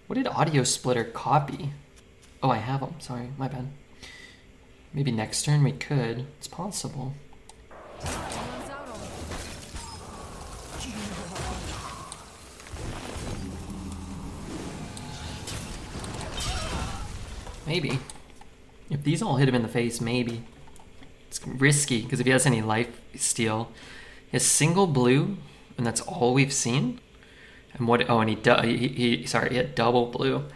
A: What did Audio Splitter copy? Oh, I have them. Sorry, my bad. Maybe next turn we could. It's possible.
C: Someone's out on
A: Maybe. If these all hit him in the face, maybe. It's risky, because if he has any life steal, he has single blue, and that's all we've seen. And what? Oh, and he had double blue.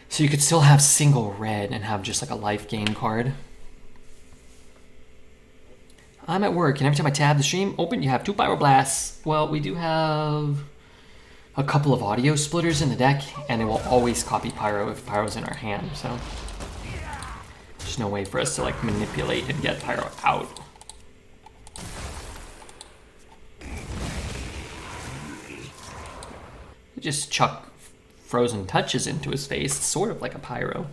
A: So you could still have single red and have just like a life gain card. I'm at work, and every time I tab the stream, open, you have 2 Pyroblasts. Well, we do have a couple of Audio Splitters in the deck, and it will always copy Pyro if Pyro's in our hand, so there's no way for us to like manipulate and get Pyro out. Just chuck frozen touches into his face, sort of like a pyro.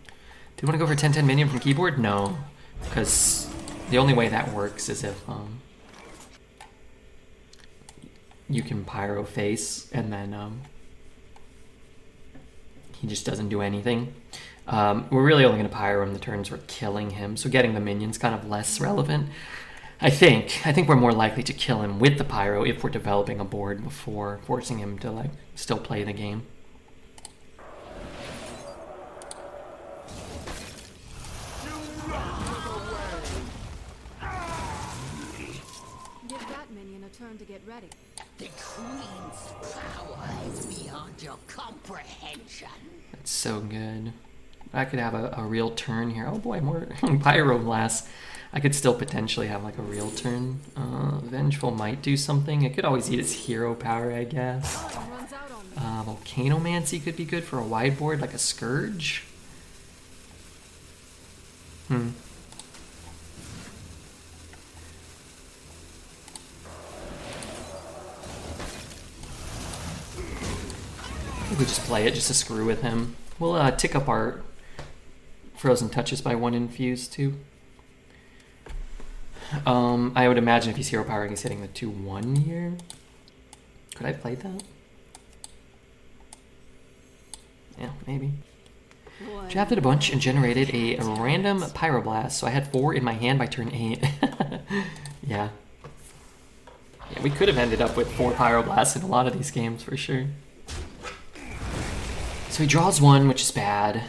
A: Do you want to go for 10-10 minion from keyboard? No, because the only way that works is if you can pyro face and then he just doesn't do anything. We're really only going to pyro him the turns we're killing him, so getting the minion's kind of less relevant. I think we're more likely to kill him with the pyro if we're developing a board before forcing him to like still play the game.
C: Give that minion a turn to get ready.
G: The Queen's power is beyond your comprehension.
A: That's so good. I could have a real turn here. Oh boy, more Pyroblasts. I could still potentially have like a real turn. Vengeful might do something. It could always eat its hero power, I guess.
C: Runs out on me.
A: Volcanomancy could be good for a wide board, like a Scourge. We just play it just to screw with him. We'll tick up our frozen touches by 1 infuse too. I would imagine if he's hero powering, he's hitting the 2/1 here. Could I play that? Yeah, maybe.
C: One
A: Drafted a bunch and generated a random pyroblast, so I had 4 in my hand by turn 8. Yeah. Yeah, we could have ended up with 4 pyroblasts in a lot of these games for sure. So he draws 1, which is bad.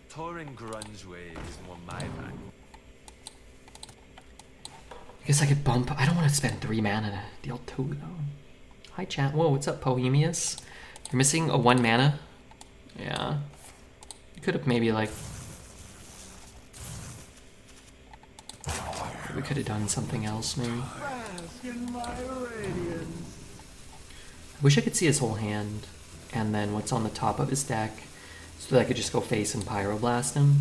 H: Touring Grunge-way is more my bag.
A: I guess I could bump. I don't want to spend 3 mana to deal 2 though. Hi chat. Whoa, what's up, Bohemius? You're missing a 1 mana? Yeah. You could have maybe like... We could have done something else maybe.
F: Bask in my radiance.
A: I wish I could see his whole hand and then what's on the top of his deck so that I could just go face and pyroblast him.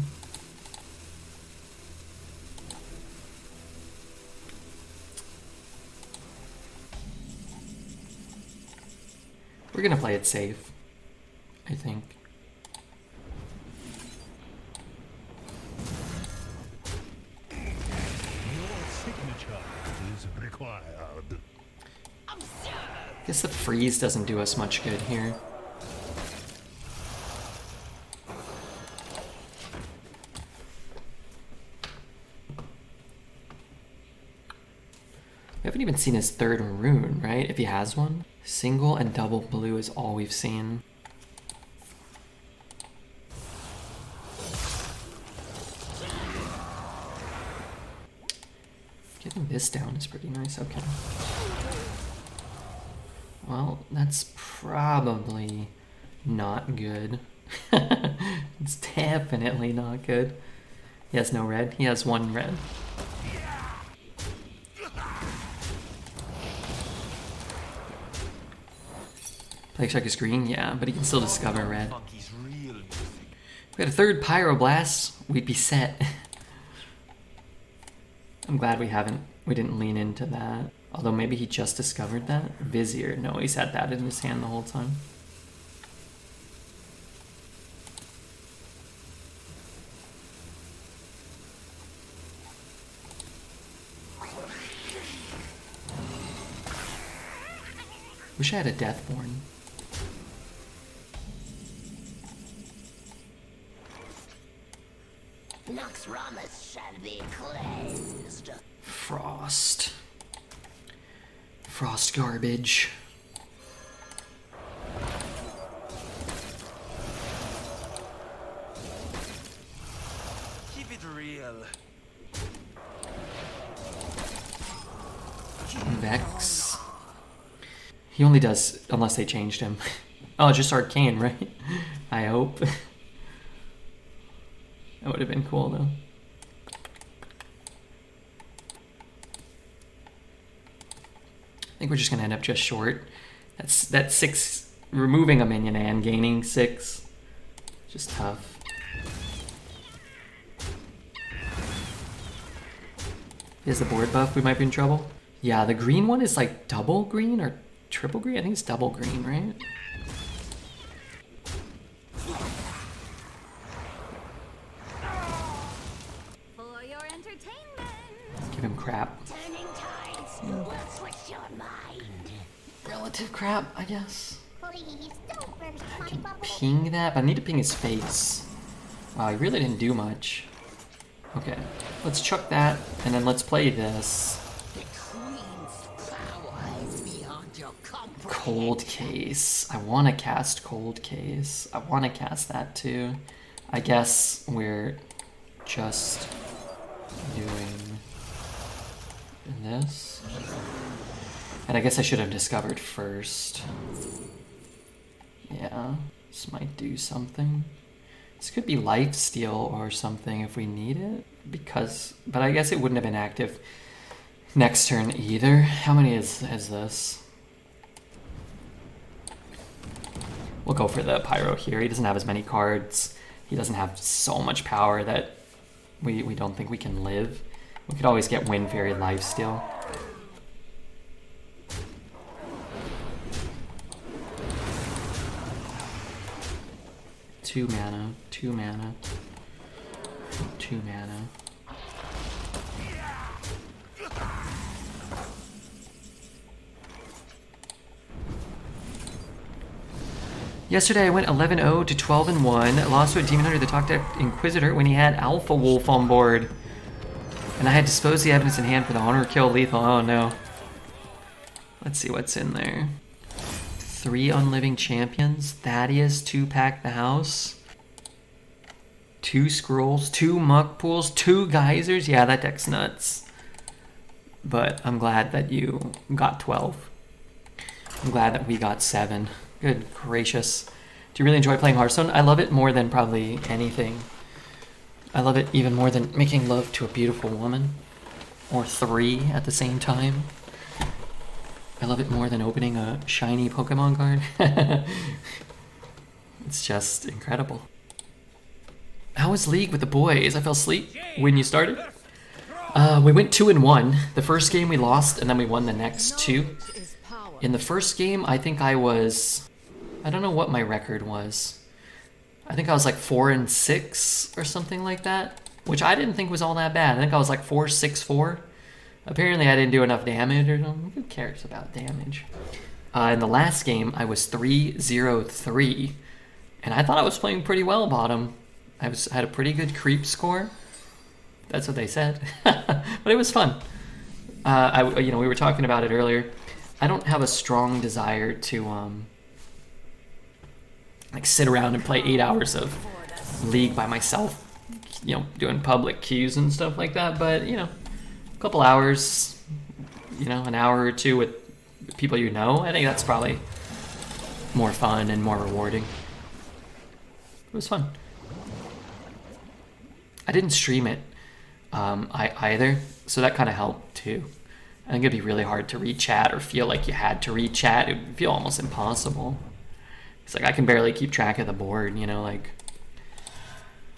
A: We're gonna play it safe, I think.
F: Your signature is required.
A: I guess the freeze doesn't do us much good here. We haven't even seen his 3rd rune, right? If he has one. Single and double blue is all we've seen. Getting this down is pretty nice, okay. Well, that's probably not good. It's definitely not good. He has no red. He has 1 red. Play check is green, yeah, but he can still discover red.
H: Funky's real music.
A: If we had a 3rd pyroblast, we'd be set. I'm glad we didn't lean into that. Although maybe he just discovered that. Vizier, no, he's had that in his hand the whole time. Wish I had a Deathborn.
G: Nox Ramus shall be cleansed.
A: Frost. Frost garbage.
H: Keep it real.
A: Vex. He only does, unless they changed him. Oh, just Arcane, right? I hope. That would have been cool, though. I think we're just gonna end up just short. That's 6, removing a minion and gaining 6. Just tough. Is the board buff? We might be in trouble. Yeah, the green one is like double green or triple green? I think it's double green, right?
D: For your entertainment.
A: Give him crap.
G: Turning tides will switch your mind.
A: Relative crap, I guess.
D: Please don't burst
A: I
D: my
A: can
D: bubble.
A: ping that, but I need to ping his face. Wow, he really didn't do much. Okay, let's chuck that, and then let's play this.
G: The Queen's power is beyond your comprehension.
A: Cold Case. I want to cast Cold Case. I want to cast that too. I guess we're just doing this. And I guess I should have discovered first. Yeah, this might do something. This could be lifesteal or something if we need it. But I guess it wouldn't have been active next turn either. How many is this? We'll go for the Pyro here. He doesn't have as many cards. He doesn't have so much power that we don't think we can live. We could always get Wind Fairy lifesteal. Two mana, 2 mana, 2 mana. Yesterday I went 11-0 to 12-1. I lost to a Demon Hunter that talked to Inquisitor when he had Alpha Wolf on board. And I had disposed the evidence in hand for the honor kill lethal. Oh no. Let's see what's in there. 3 Unliving Champions. Thaddeus, 2-pack the house. 2 Scrolls, 2 Muck Pools, 2 Geysers. Yeah, that deck's nuts. But I'm glad that you got 12. I'm glad that we got 7. Good gracious. Do you really enjoy playing Hearthstone? I love it more than probably anything. I love it even more than making love to a beautiful woman. Or 3 at the same time. I love it more than opening a shiny Pokemon card. It's just incredible. How was League with the boys? I fell asleep when you started. We went 2-1. The first game we lost, and then we won the next 2. In the first game, I think I was... I don't know what my record was. I think I was like 4-6 or something like that, which I didn't think was all that bad. I think I was like 4-6-4. Apparently I didn't do enough damage or something. Who cares about damage? In the last game, I was 3-0-3, and I thought I was playing pretty well bottom. I had a pretty good creep score. That's what they said. But it was fun. We were talking about it earlier. I don't have a strong desire to like sit around and play 8 hours of League by myself, doing public queues and stuff like that. But a couple hours, an hour or two with people I think that's probably more fun and more rewarding. It was fun. I didn't stream it either, so that kind of helped too. I think it'd be really hard to read chat or feel like you had to read chat. It would feel almost impossible. It's like I can barely keep track of the board, I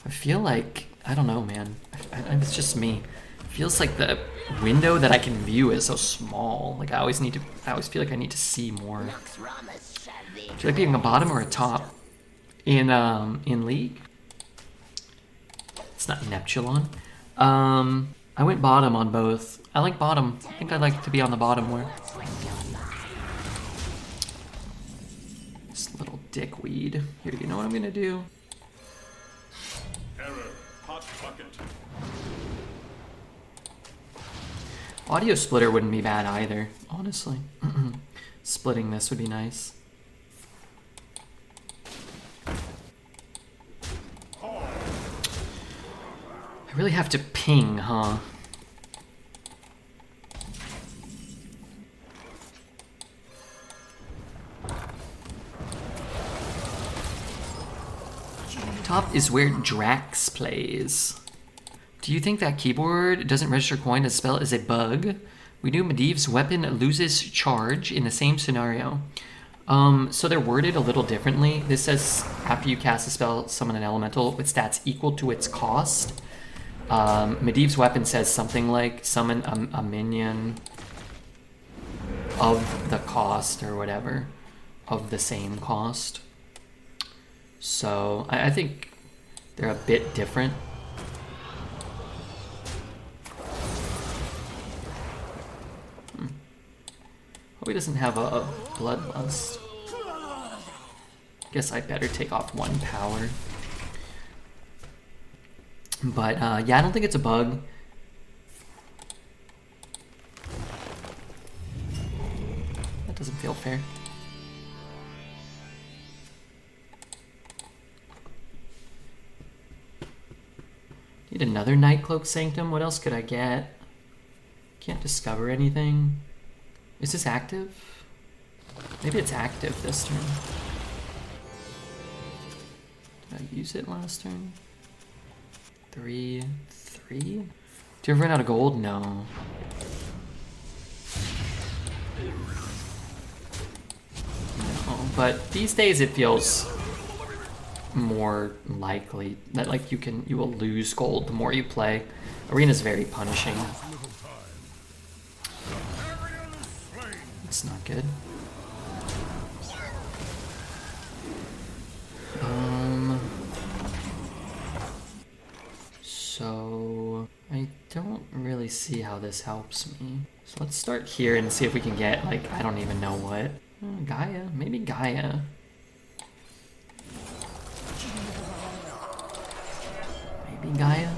A: feel like, I don't know, man. It's just me. It feels like the window that I can view is so small. Like I always feel like I need to see more. Do you like being a bottom or a top in League? It's not Neptulon. I went bottom on both. I like bottom. I think I'd like to be on the bottom more. This little dickweed. Here, you know what I'm gonna do?
B: Error. Hot bucket.
A: Audio splitter wouldn't be bad either, honestly. Splitting this would be nice. I really have to ping, huh? Top is where Drax plays. Do you think that keyboard doesn't register coin as a spell is a bug? We do Medivh's weapon loses charge in the same scenario. So they're worded a little differently. This says after you cast a spell, summon an elemental with stats equal to its cost. Medivh's weapon says something like summon a minion of the cost or whatever, of the same cost. So I think they're a bit different. Hope he doesn't have a bloodlust. Guess I better take off 1 power. But yeah, I don't think it's a bug. That doesn't feel fair. Need another Nightcloak Sanctum? What else could I get? Can't discover anything. Is this active? Maybe it's active this turn. Did I use it last turn? 3. Do you ever run out of gold? No. No, but these days it feels more likely that like you will lose gold the more you play. Arena's very punishing. It's not good. So I don't really see how this helps me. So let's start here and see if we can get like, I don't even know what. Gaia, maybe Gaia. Gaia?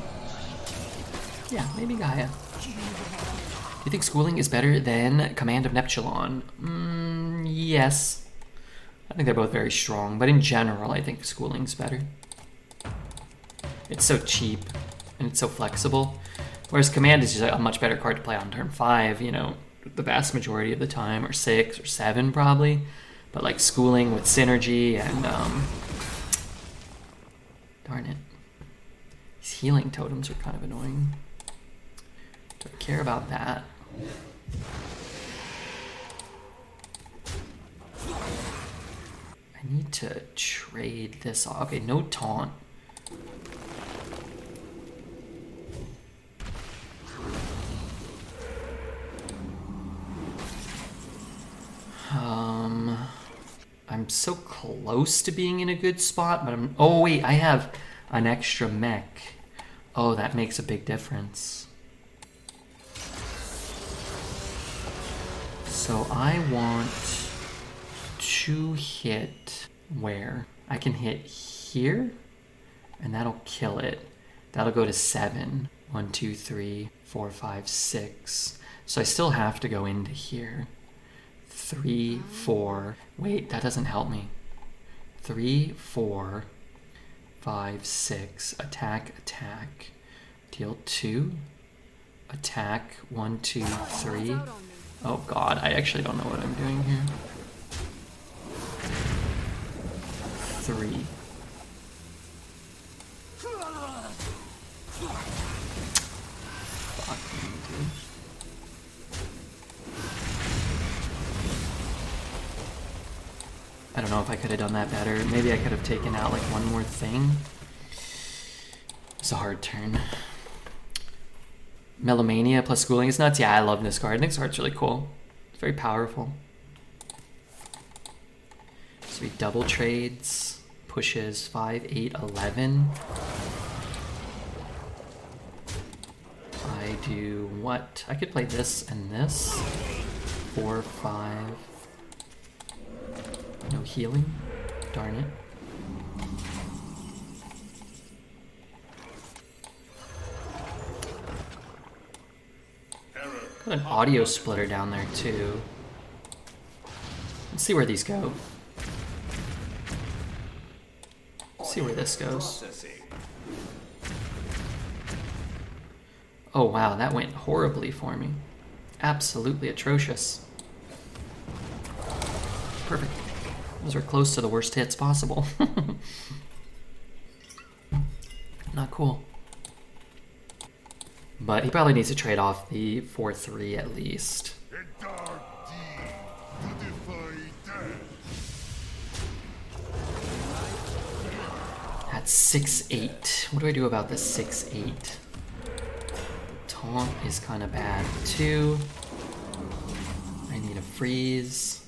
A: Yeah, maybe Gaia. Do you think Schooling is better than Command of Neptulon? Yes. I think they're both very strong, but in general, I think Schooling's better. It's so cheap, and it's so flexible. Whereas Command is just a much better card to play on turn 5, you know, the vast majority of the time, or 6 or 7 probably. But like Schooling with synergy and, darn it. These healing totems are kind of annoying. Do I care about that? I need to trade this off. Okay, no taunt. I'm so close to being in a good spot, but I'm... Oh, wait, I have an extra mech. Oh, that makes a big difference. So I want to hit where? I can hit here, and that'll kill it. That'll go to 7. 1, 2, 3, 4, 5, 6. So I still have to go into here. 3, 4. Wait, that doesn't help me. 3, 4, 5, 6. Attack, attack. Deal 2. Attack. 1, 2, 3. Oh god, I actually don't know what I'm doing here. 3. Fuck me, dude. I don't know if I could have done that better. Maybe I could have taken out like one more thing. It's a hard turn. Melomania plus Schooling is nuts. Yeah, I love this card. I think this card's really cool. It's very powerful. So we double trades. Pushes 5, 8, 11. I do what? I could play this and this. 4, 5. No healing. Darn it. Got an audio splitter down there too. Let's see where these go. Let's see where this goes. Oh wow, that went horribly for me. Absolutely atrocious. Perfect. Those are close to the worst hits possible. Not cool. But he probably needs to trade off the 4-3 at least.
F: A dark deed to defy death.
A: That's 6-8. What do I do about this 6-8? Taunt is kind of bad too. I need a freeze.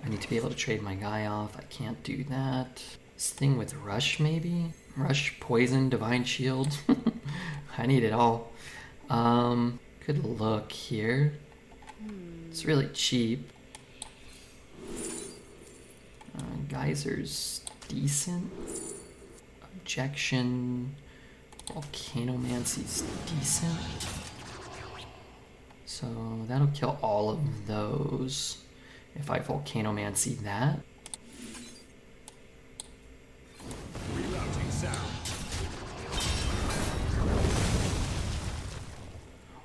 A: I need to be able to trade my guy off. I can't do that. This thing with Rush maybe? Rush, Poison, Divine Shield. I need it all. Good look here. It's really cheap. Geyser's decent. Objection. Volcanomancy's decent. So that'll kill all of those if I Volcanomancy that.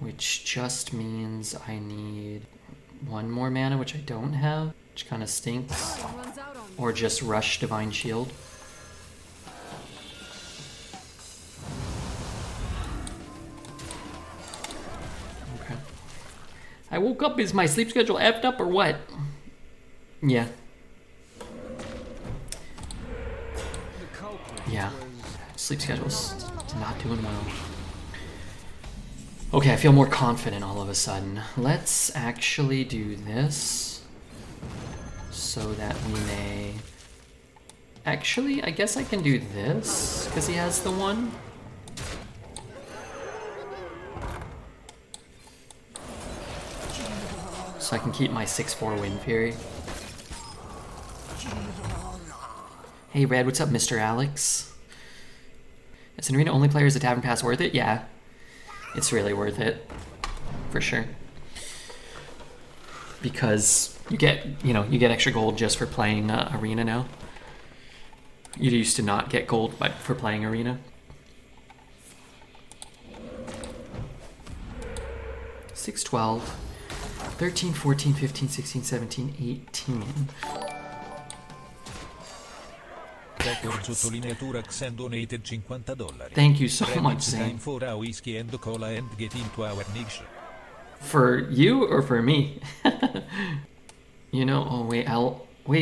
A: Which just means I need one more mana, which I don't have, which kind of stinks. Or just Rush Divine Shield. Okay. I woke up, is my sleep schedule effed up or what? Yeah. Yeah. Sleep schedule's not doing well. Okay, I feel more confident all of a sudden. Let's actually do this so that we may... Actually, I guess I can do this because he has the 1. So I can keep my 6-4 Wind Fury. Hey Red, what's up, Mr. Alex? As an arena only player, is a tavern pass worth it? Yeah, it's really worth it, for sure. Because you get, you get extra gold just for playing arena now. You used to not get gold for playing arena. 6, 12, 13, 14, 15, 16, 17, 18.
I: Sottolineatura Xen donated $50.
A: Thank you so much,
I: Time
A: Zane.
I: for a whiskey and cola and get into our niche.
A: For you or for me? Oh wait,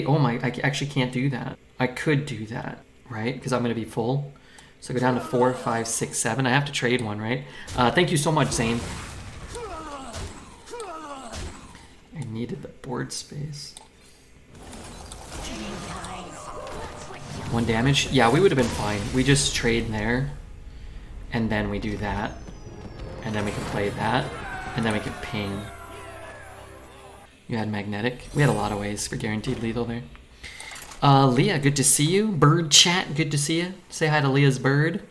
A: oh my, I actually can't do that. I could do that, right? Because I'm gonna be full. So go down to 4, 5, 6, 7. I have to trade one, right? Thank you so much, Zane. I needed the board space. 1 damage? Yeah, we would have been fine. We just trade there, and then we do that, and then we can play that, and then we can ping. You had magnetic. We had a lot of ways for guaranteed lethal there. Leah, good to see you. Bird chat, good to see you. Say hi to Leah's bird.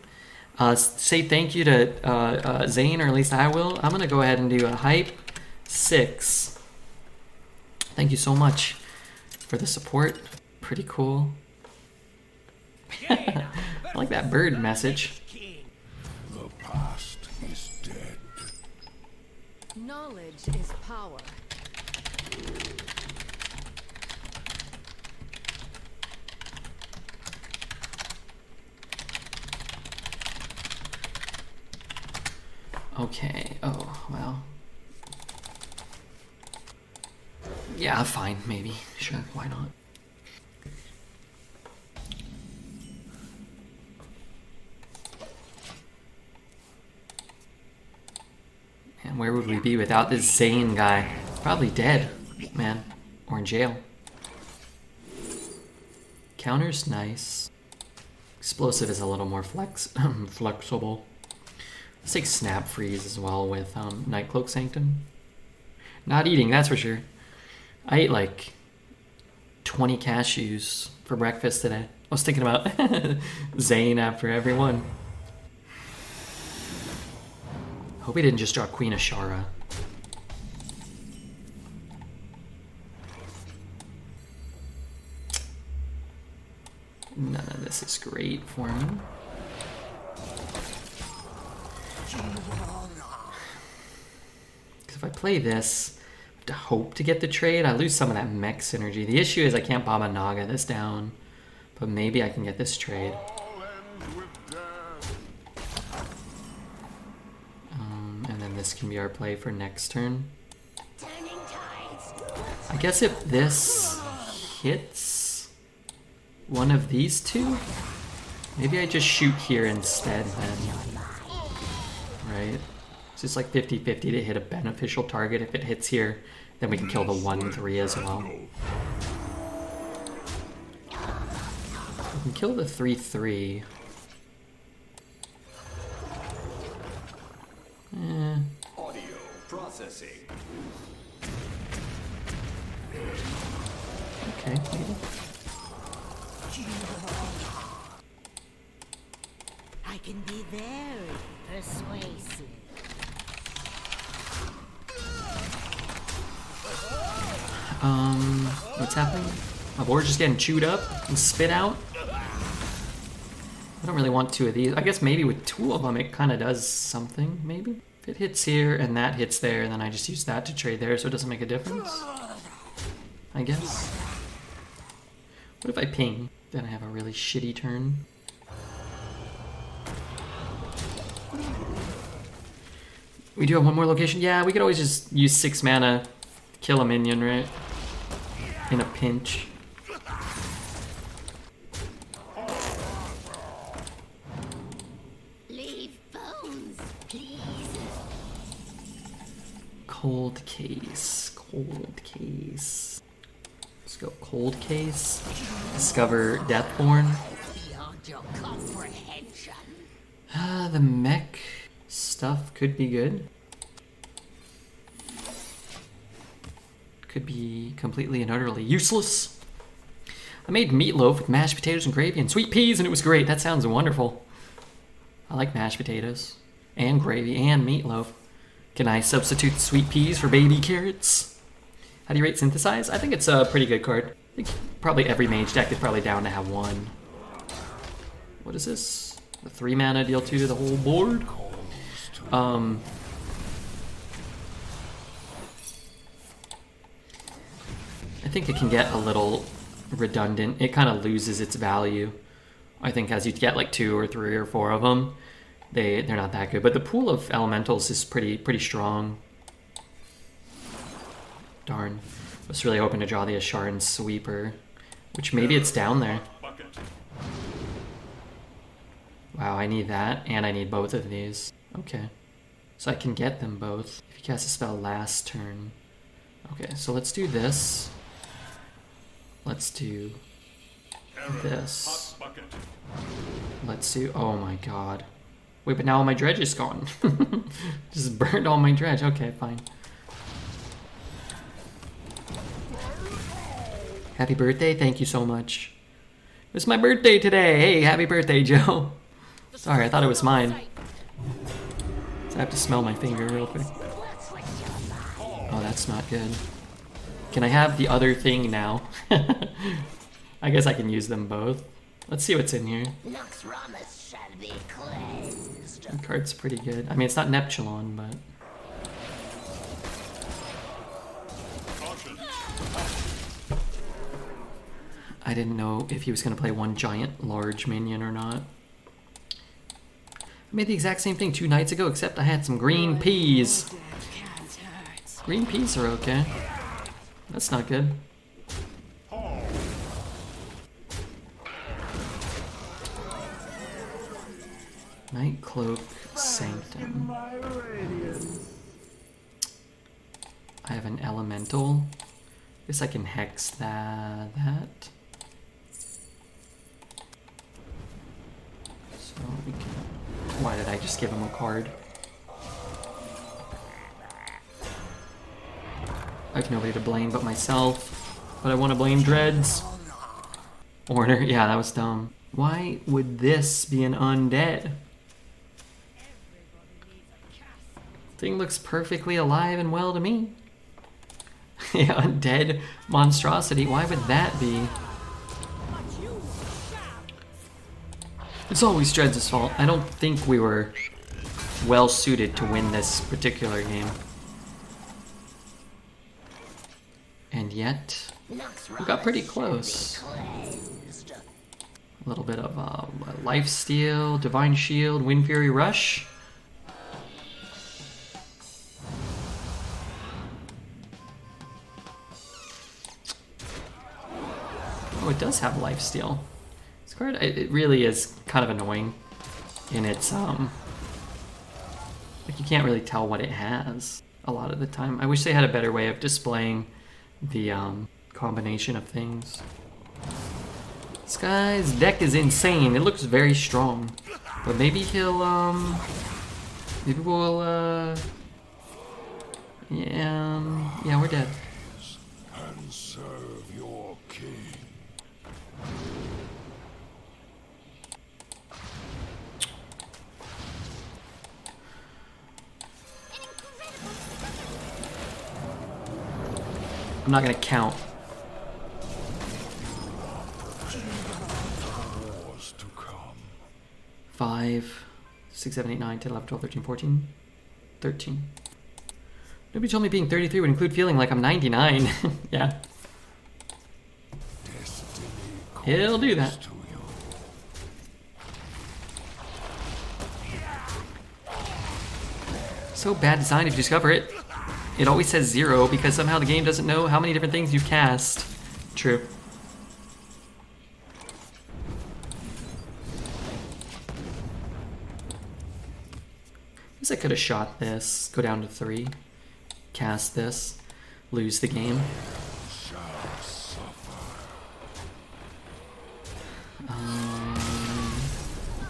A: Say thank you to Zane, or at least I will. I'm gonna go ahead and do a hype 6. Thank you so much for the support. Pretty cool. I like that bird message.
F: The past is dead.
C: Knowledge is power.
A: Okay, oh, well. Yeah, fine, maybe. Sure, why not? And where would we be without this Zane guy? Probably dead, man. Or in jail. Counter's nice. Explosive is a little more flexible. Let's take Snap Freeze as well with Nightcloak Sanctum. Not eating, that's for sure. I ate like 20 cashews for breakfast today. I was thinking about Zane after every one. Hope he didn't just draw Queen Ashara. None of this is great for me. Because if I play this, I have to hope to get the trade. I lose some of that mech synergy. The issue is I can't Baba Naga this down, but maybe I can get this trade.
F: All ends with death.
A: And then this can be our play for next turn. I guess if this hits one of these two, maybe I just shoot here instead then. Right? It's just like 50-50 to hit a beneficial target. If it hits here, then we can kill the 1-3 as well. We can kill the 3-3.
E: Audio processing.
A: Okay, maybe.
G: I can be very persuasive.
A: What's happening? My board's just getting chewed up and spit out. I don't really want 2 of these. I guess maybe with 2 of them it kind of does something, maybe? If it hits here and that hits there, then I just use that to trade there so it doesn't make a difference. I guess. What if I ping? Then I have a really shitty turn. We do have one more location? Yeah, we could always just use 6 mana, kill a minion, right? In a pinch.
G: Leave bones, please.
A: Cold case. Cold case. Let's go cold case. Discover Deathborn.
G: Beyond your comprehension.
A: The mech stuff could be good. Could be completely and utterly useless. I made meatloaf with mashed potatoes and gravy and sweet peas and it was great. That sounds wonderful. I like mashed potatoes and gravy and meatloaf. Can I substitute sweet peas for baby carrots? How do you rate Synthesize? I think it's a pretty good card. I think probably every mage deck is probably down to have one. What is this? The 3 mana deal 2 to the whole board? I think it can get a little redundant. It kind of loses its value. I think as you get like 2 or 3 or 4 of them, they're not that good. But the pool of elementals is pretty strong. Darn. I was really hoping to draw the Asharan Sweeper, which maybe it's down there.
B: Bucket.
A: Wow, I need that, and I need both of these. Okay. So I can get them both if you cast a spell last turn. Okay, so let's do this. Let's do this.
B: Hot bucket.
A: Let's do... Oh my god. Wait, but now all my dredge is gone. Just burned all my dredge. Okay, fine. Happy birthday. Thank you so much. It's my birthday today. Hey, happy birthday, Joe. Sorry, I thought it was mine. So I have to smell my finger real quick. Oh, that's not good. Can I have the other thing now? I guess I can use them both. Let's see what's in here.
G: Noxramas shall be cleansed.
A: The card's pretty good. I mean, it's not Neptulon, but...
B: Caution.
A: I didn't know if he was going to play one giant large minion or not. I made the exact same thing 2 nights ago, except I had some green peas. Green peas are okay. That's not good. Night Cloak Sanctum. I have an elemental. Guess I can hex that. So we can... Why did I just give him a card? I have nobody to blame but myself. But I want to blame Dreads. Order. Yeah, that was dumb. Why would this be an undead? Thing looks perfectly alive and well to me. Yeah, undead monstrosity. Why would that be? It's always Dreads' fault. I don't think we were well suited to win this particular game. And yet, we got pretty close. A little bit of Lifesteal, Divine Shield, Wind Fury Rush. Oh, it does have Lifesteal. This card, it really is kind of annoying in its, like you can't really tell what it has a lot of the time. I wish they had a better way of displaying the combination of things. This guy's deck is insane. It looks very strong. But maybe he'll, maybe we'll, yeah, we're dead.
F: And serve your king.
A: I'm not gonna count.
F: Wars to come.
A: 5, 6, 7, 8, 9, 10, 11, 12, 13, 14, 13. Nobody told me being 33 would include feeling like I'm 99. Yeah.
F: Destiny
A: He'll do that.
F: to you.
A: So bad design if you discover it. It always says 0 because somehow the game doesn't know how many different things you've cast. True. Guess I could have shot this, go down to 3, cast this, lose the game.
F: Shall suffer.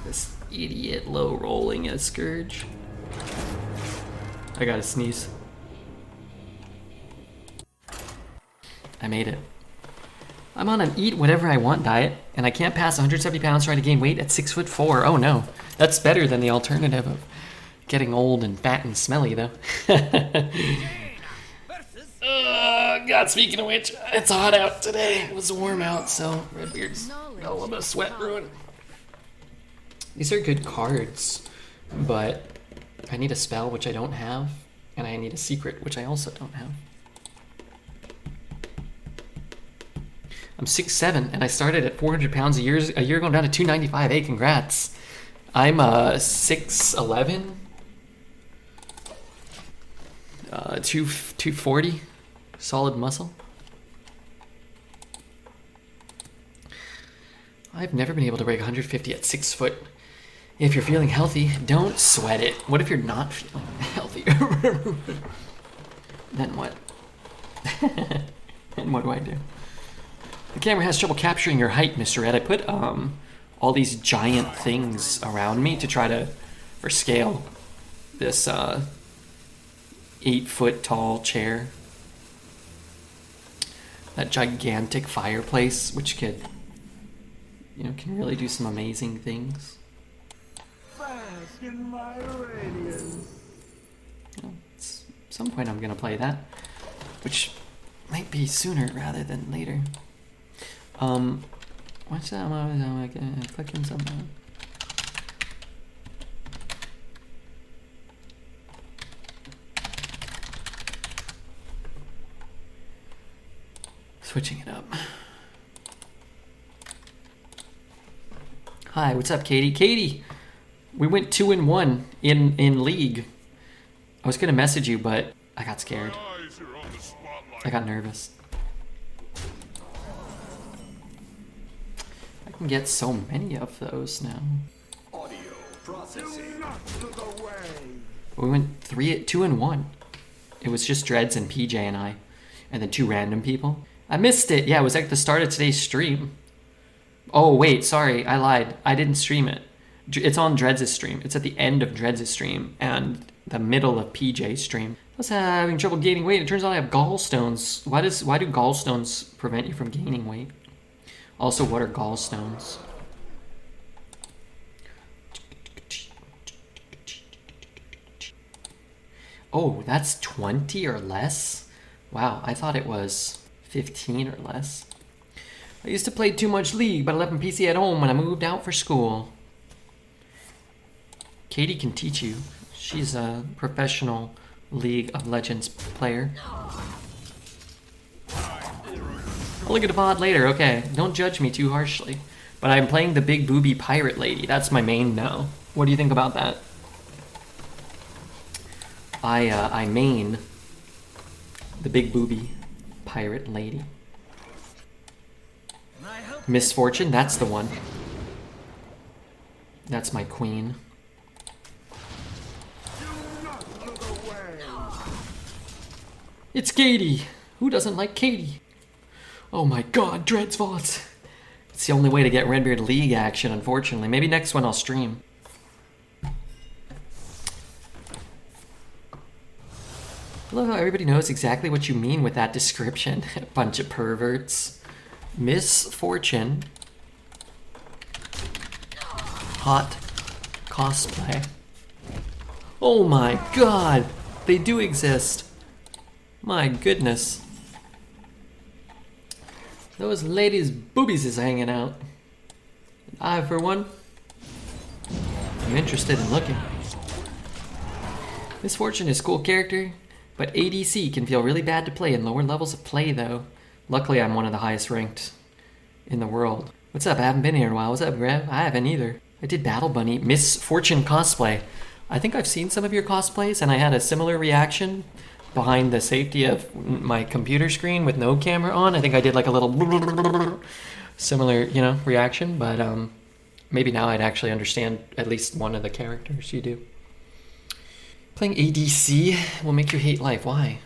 A: This idiot low rolling a Scourge. I gotta sneeze. I made it. I'm on an eat whatever I want diet, and I can't pass 170 pounds trying to gain weight at 6'4". Oh no, that's better than the alternative of getting old and fat and smelly though. God, speaking of which, it's hot out today. It was warm out, so Redbeard's got a little bit of sweat brewing. These are good cards, but I need a spell, which I don't have, and I need a secret, which I also don't have. I'm 6'7", and I started at 400 pounds a year going down to 295. Hey, congrats. I'm 6'11", 240, solid muscle. I've never been able to break 150 at 6 foot. If you're feeling healthy, don't sweat it. What if you're not feeling healthy? Then what? And what do I do? The camera has trouble capturing your height, Mr. Red. I put all these giant things around me to try to, for scale, this 8 foot tall chair. That gigantic fireplace, which could, can really do some amazing things.
F: Bask in my radiance.
A: At some point I'm gonna play that, which might be sooner rather than later. What's that? I'm clicking something. Switching it up. Hi, what's up, Katie? Katie, we went 2-1 in league. I was gonna message you, but I got scared.
B: Eyes are on the spotlight.
A: I got nervous. I can get so many of those now.
E: Audio processing.
F: Not to the way.
A: We went 2-1. It was just Dreads and PJ and I, and then 2 random people. I missed it. Yeah, it was at the start of today's stream. Oh wait, sorry, I lied. I didn't stream it. It's on Dreads' stream. It's at the end of Dreads' stream and the middle of PJ's stream. I was having trouble gaining weight. It turns out I have gallstones. Why do gallstones prevent you from gaining weight? Also, what are gallstones? Oh, that's 20 or less? Wow, I thought it was 15 or less. I used to play too much League, but I left my PC at home when I moved out for school. Katie can teach you. She's a professional League of Legends player. I'll look at a VOD later, okay. Don't judge me too harshly. But I'm playing the big booby pirate lady. That's my main now. What do you think about that? I main the big booby pirate lady. Misfortune, that's the one. That's my queen. It's Katie! Who doesn't like Katie? Oh my god, Dreads VODs! It's the only way to get Redbeard League action, unfortunately. Maybe next one I'll stream. I love how everybody knows exactly what you mean with that description. Bunch of perverts. Misfortune. Hot cosplay. Oh my god! They do exist. My goodness. Those ladies' boobies is hanging out. I, for one, am interested in looking. Misfortune is a cool character, but ADC can feel really bad to play in lower levels of play, though. Luckily, I'm one of the highest ranked in the world. What's up? I haven't been here in a while. What's up, Grab? I haven't either. I did Battle Bunny. Misfortune cosplay. I think I've seen some of your cosplays, and I had a similar reaction behind the safety of my computer screen with no camera on. I think I did like a little similar, reaction, but maybe now I'd actually understand at least one of the characters you do. Playing ADC will make you hate life. Why?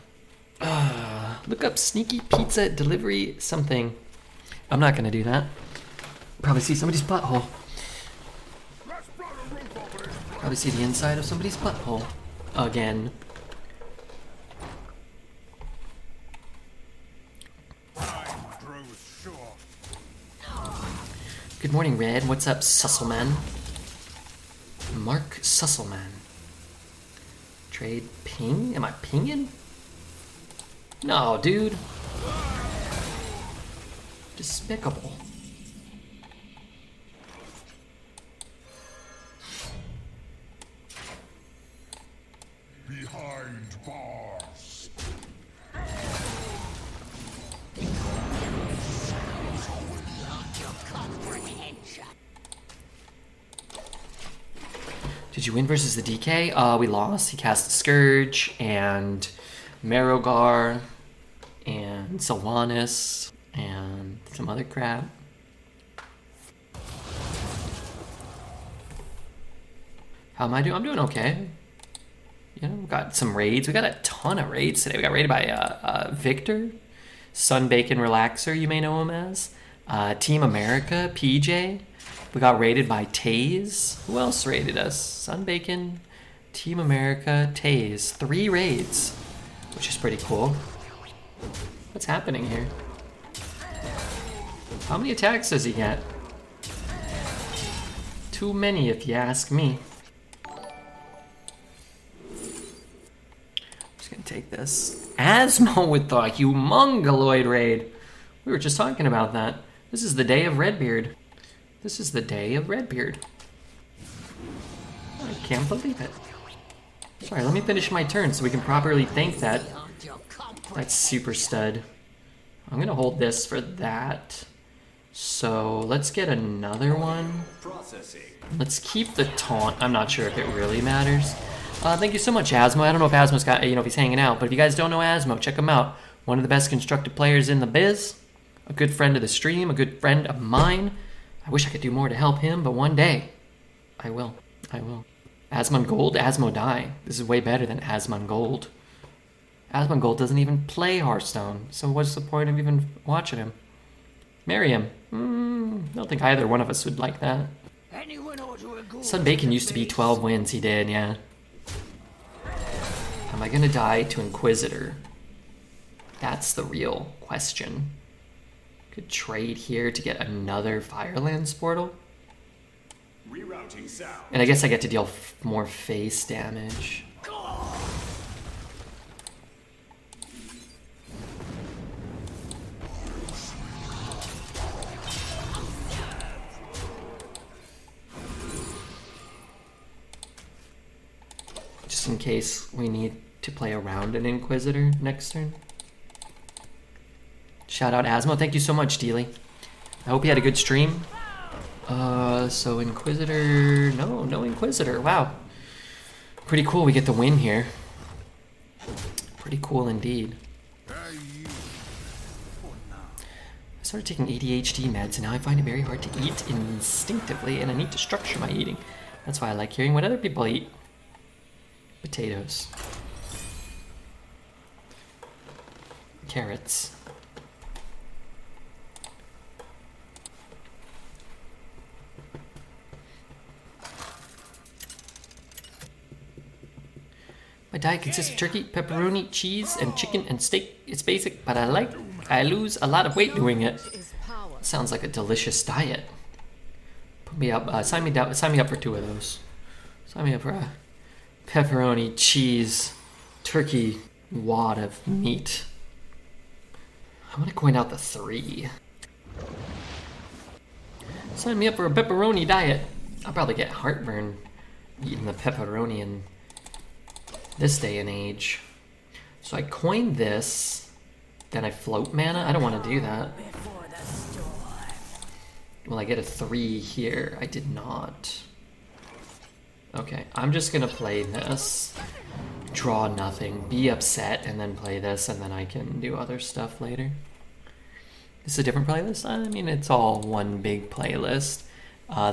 A: Look up sneaky pizza delivery something. I'm not gonna do that. Probably see somebody's butthole. Probably see the inside of somebody's butthole. Again.
F: Time grows short.
A: Good morning, Red. What's up, Susselman? Mark Susselman. Trade ping? Am I pinging? No, dude. Despicable.
F: Behind bars.
A: Did you win versus the DK? We lost. He cast a Scourge and Marrowgar and Sylvanas and some other crap. How am I doing? I'm doing okay. You know, we got some raids. We got a ton of raids today. We got raided by Victor, Sunbacon Relaxer, you may know him as, Team America, PJ. We got raided by Taze. Who else raided us? Sunbacon, Team America, Taze. 3 raids, which is pretty cool. What's happening here? How many attacks does he get? Too many, if you ask me. Just gonna take this. Asmo with the humongoloid raid. We were just talking about that. This is the day of Redbeard. This is the day of Redbeard. I can't believe it. Sorry, let me finish my turn so we can properly thank that super stud. I'm gonna hold this for that. So let's get another one.
E: Processing.
A: Let's keep the taunt. I'm not sure if it really matters. Thank you so much, Asmo. I don't know if Asmo's got, if he's hanging out, but if you guys don't know Asmo, check him out. One of the best constructed players in the biz. A good friend of the stream, a good friend of mine. I wish I could do more to help him, but one day, I will. I will. Asmon Gold, Asmo Die. This is way better than Asmon Gold. Asmon Gold doesn't even play Hearthstone, so what's the point of even watching him? Marry him. I don't think either one of us would like that. Sunbacon used to be 12 wins, he did, yeah. Am I gonna die to Inquisitor? That's the real question. Could trade here to get another Firelands portal.
E: Rerouting sound.
A: And I guess I get to deal more face damage. Just in case we need to play around an Inquisitor next turn. Shout out Asmo. Thank you so much, Dealey. I hope you had a good stream. So Inquisitor... No Inquisitor. Wow. Pretty cool we get the win here. Pretty cool indeed. I started taking ADHD meds and now I find it very hard to eat instinctively and I need to structure my eating. That's why I like hearing what other people eat. Potatoes. Carrots. My diet consists of turkey, pepperoni, cheese, and chicken and steak. It's basic, but I lose a lot of weight doing it. Sounds like a delicious diet. Put me up, sign me up for 2 of those. Sign me up for a pepperoni, cheese, turkey wad of meat. I'm gonna coin out the 3. Sign me up for a pepperoni diet. I'll probably get heartburn eating the pepperoni in this day and age. So I coin this, then I float mana. I don't want to do that. Well, I get a 3 here. I did not. Okay, I'm just gonna play this. Draw nothing, be upset, and then play this, and then I can do other stuff later. This is a different playlist? I mean, it's all one big playlist.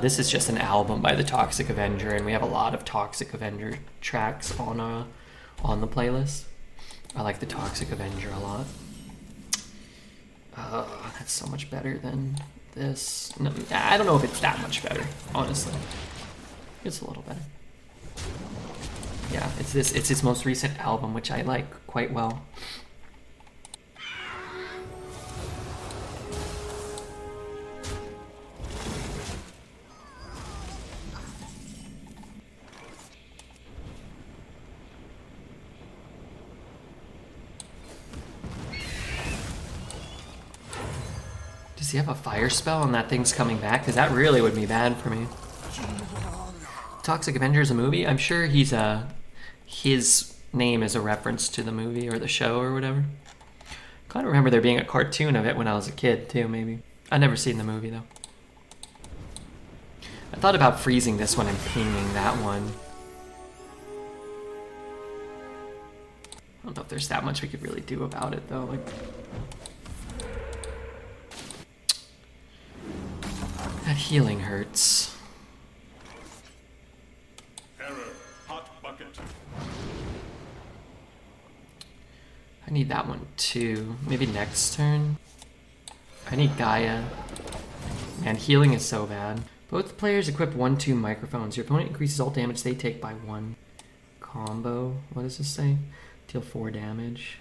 A: This is just an album by the Toxic Avenger, and we have a lot of Toxic Avenger tracks on the playlist. I like the Toxic Avenger a lot. That's so much better than this. No, I don't know if it's that much better, honestly. It's a little better. Yeah, it's his most recent album, which I like quite well. Does he have a fire spell and that thing's coming back? Because that really would be bad for me. Toxic Avenger is a movie? I'm sure he's his name is a reference to the movie or the show or whatever. Kind of remember there being a cartoon of it when I was a kid too, maybe. I've never seen the movie though. I thought about freezing this one and pinging that one. I don't know if there's that much we could really do about it though. Like, that healing hurts.
B: Error. Hot bucket.
A: I need that one too. Maybe next turn. I need Gaia. Man, healing is so bad. Both players equip 1-2 microphones. Your opponent increases all damage they take by 1. Combo. What does this say? Deal 4 damage.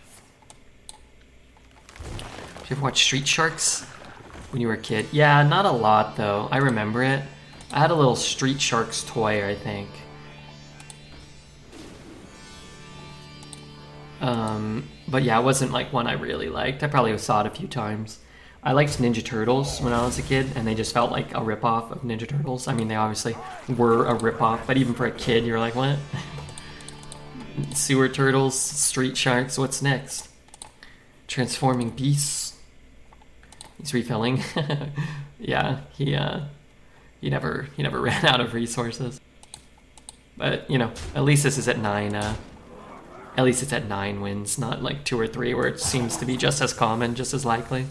A: Did you ever watch Street Sharks when you were a kid? Yeah, not a lot though. I remember it. I had a little Street Sharks toy, I think. But yeah, it wasn't like one I really liked. I probably saw it a few times. I liked Ninja Turtles when I was a kid, and they just felt like a ripoff of Ninja Turtles. I mean, they obviously were a ripoff, but even for a kid, you're like, what? Sewer Turtles, Street Sharks, what's next? Transforming Beasts. He's refilling. Yeah, he never ran out of resources. But, you know, at least this is at 9, at least it's at 9 wins, not like 2 or 3 where it seems to be just as common, just as likely.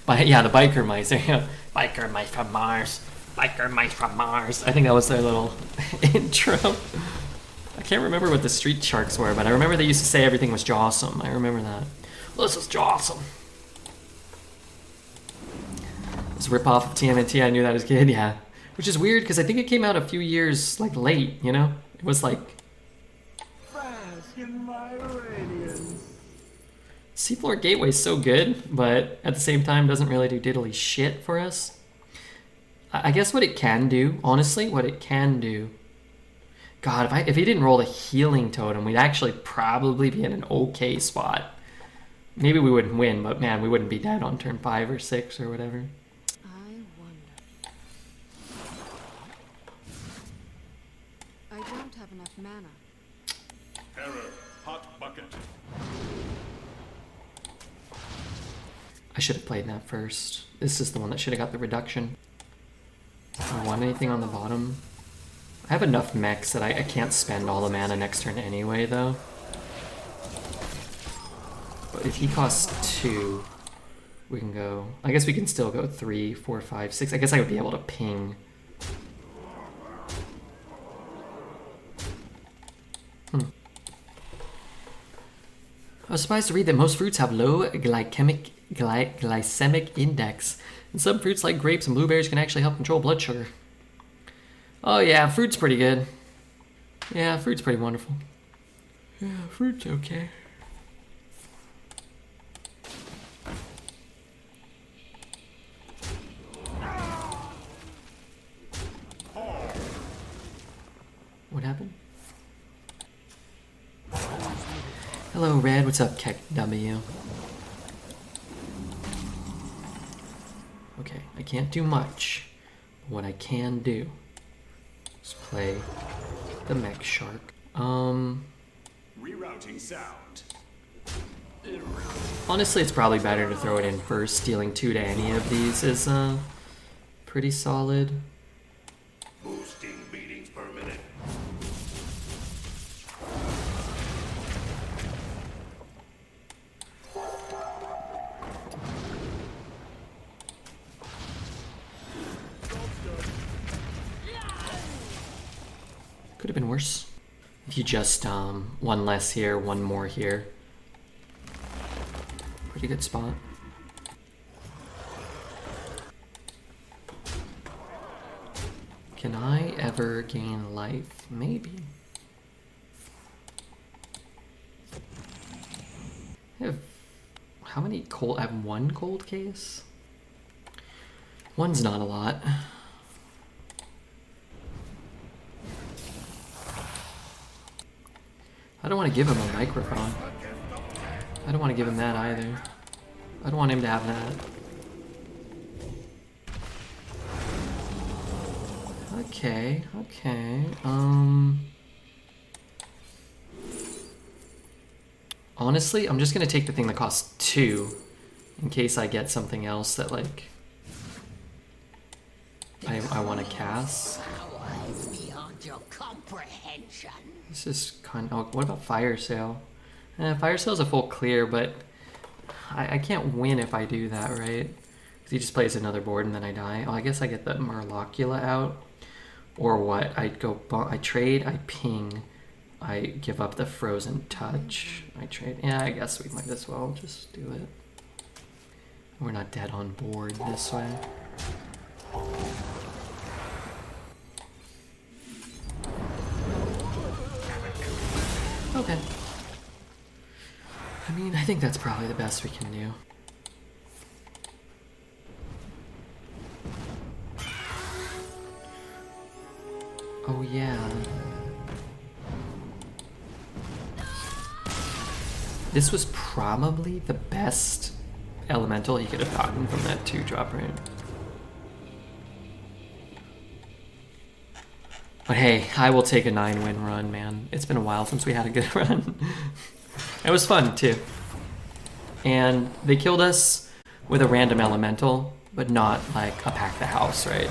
A: But yeah, the biker mice, biker mice from Mars, biker mice from Mars. I think that was their little intro. I can't remember what the Street Sharks were, but I remember they used to say everything was jawsome. I remember that. Well, this is jawsome. This rip-off of TMNT, I knew that as a kid, yeah. Which is weird, because I think it came out a few years, like, late, you know? It was like... Seafloor Gateway is so good, but at the same time doesn't really do diddly shit for us. I guess what it can do, honestly, what it can do... God, if he didn't roll a healing totem, we'd actually probably be in an okay spot. Maybe we wouldn't win, but man, we wouldn't be dead on turn 5 or 6 or whatever.
C: I wonder. I don't have enough mana.
B: Error. Hot bucket.
A: I should have played that first. This is the one that should have got the reduction. Do I want anything on the bottom? I have enough mechs that I can't spend all the mana next turn anyway, though. But if he costs 2, we can go... I guess we can still go 3, 4, 5, 6. I guess I would be able to ping. I was surprised to read that most fruits have low glycemic index. And some fruits like grapes and blueberries can actually help control blood sugar. Oh yeah, fruit's pretty good. Yeah, fruit's pretty wonderful. Yeah, fruit's okay. What happened? Hello, Red. What's up, Keck W? Okay, I can't do much. But what I can do is play the Mech Shark.
E: Rerouting sound.
A: Honestly, it's probably better to throw it in first. Dealing 2 to any of these is pretty solid.
B: Boosting beatings per minute.
A: Could have been worse. If you just one less here, one more here. Pretty good spot. Can I ever gain life? Maybe. I have how many cold? I have 1 cold case. 1's not a lot. I don't want to give him a microphone. I don't want to give him that either. I don't want him to have that. Okay, okay. Honestly, I'm just gonna take the thing that costs 2 in case I get something else that like I want to cast.
G: Power beyond your comprehension.
A: This is kind of. Oh, what about Fire Sale? Fire Sale's a full clear, but I can't win if I do that, right? Because he just plays another board and then I die. Oh, I guess I get the Murlocula out. Or what? I trade, I ping, I give up the Frozen Touch. I trade. Yeah, I guess we might as well just do it. We're not dead on board this way. Okay. I mean, I think that's probably the best we can do. Oh yeah. This was probably the best elemental he could have gotten from that 2-drop rune. But hey, I will take a 9-win run, man. It's been a while since we had a good run. It was fun, too. And they killed us with a random elemental, but not like a pack the house, right?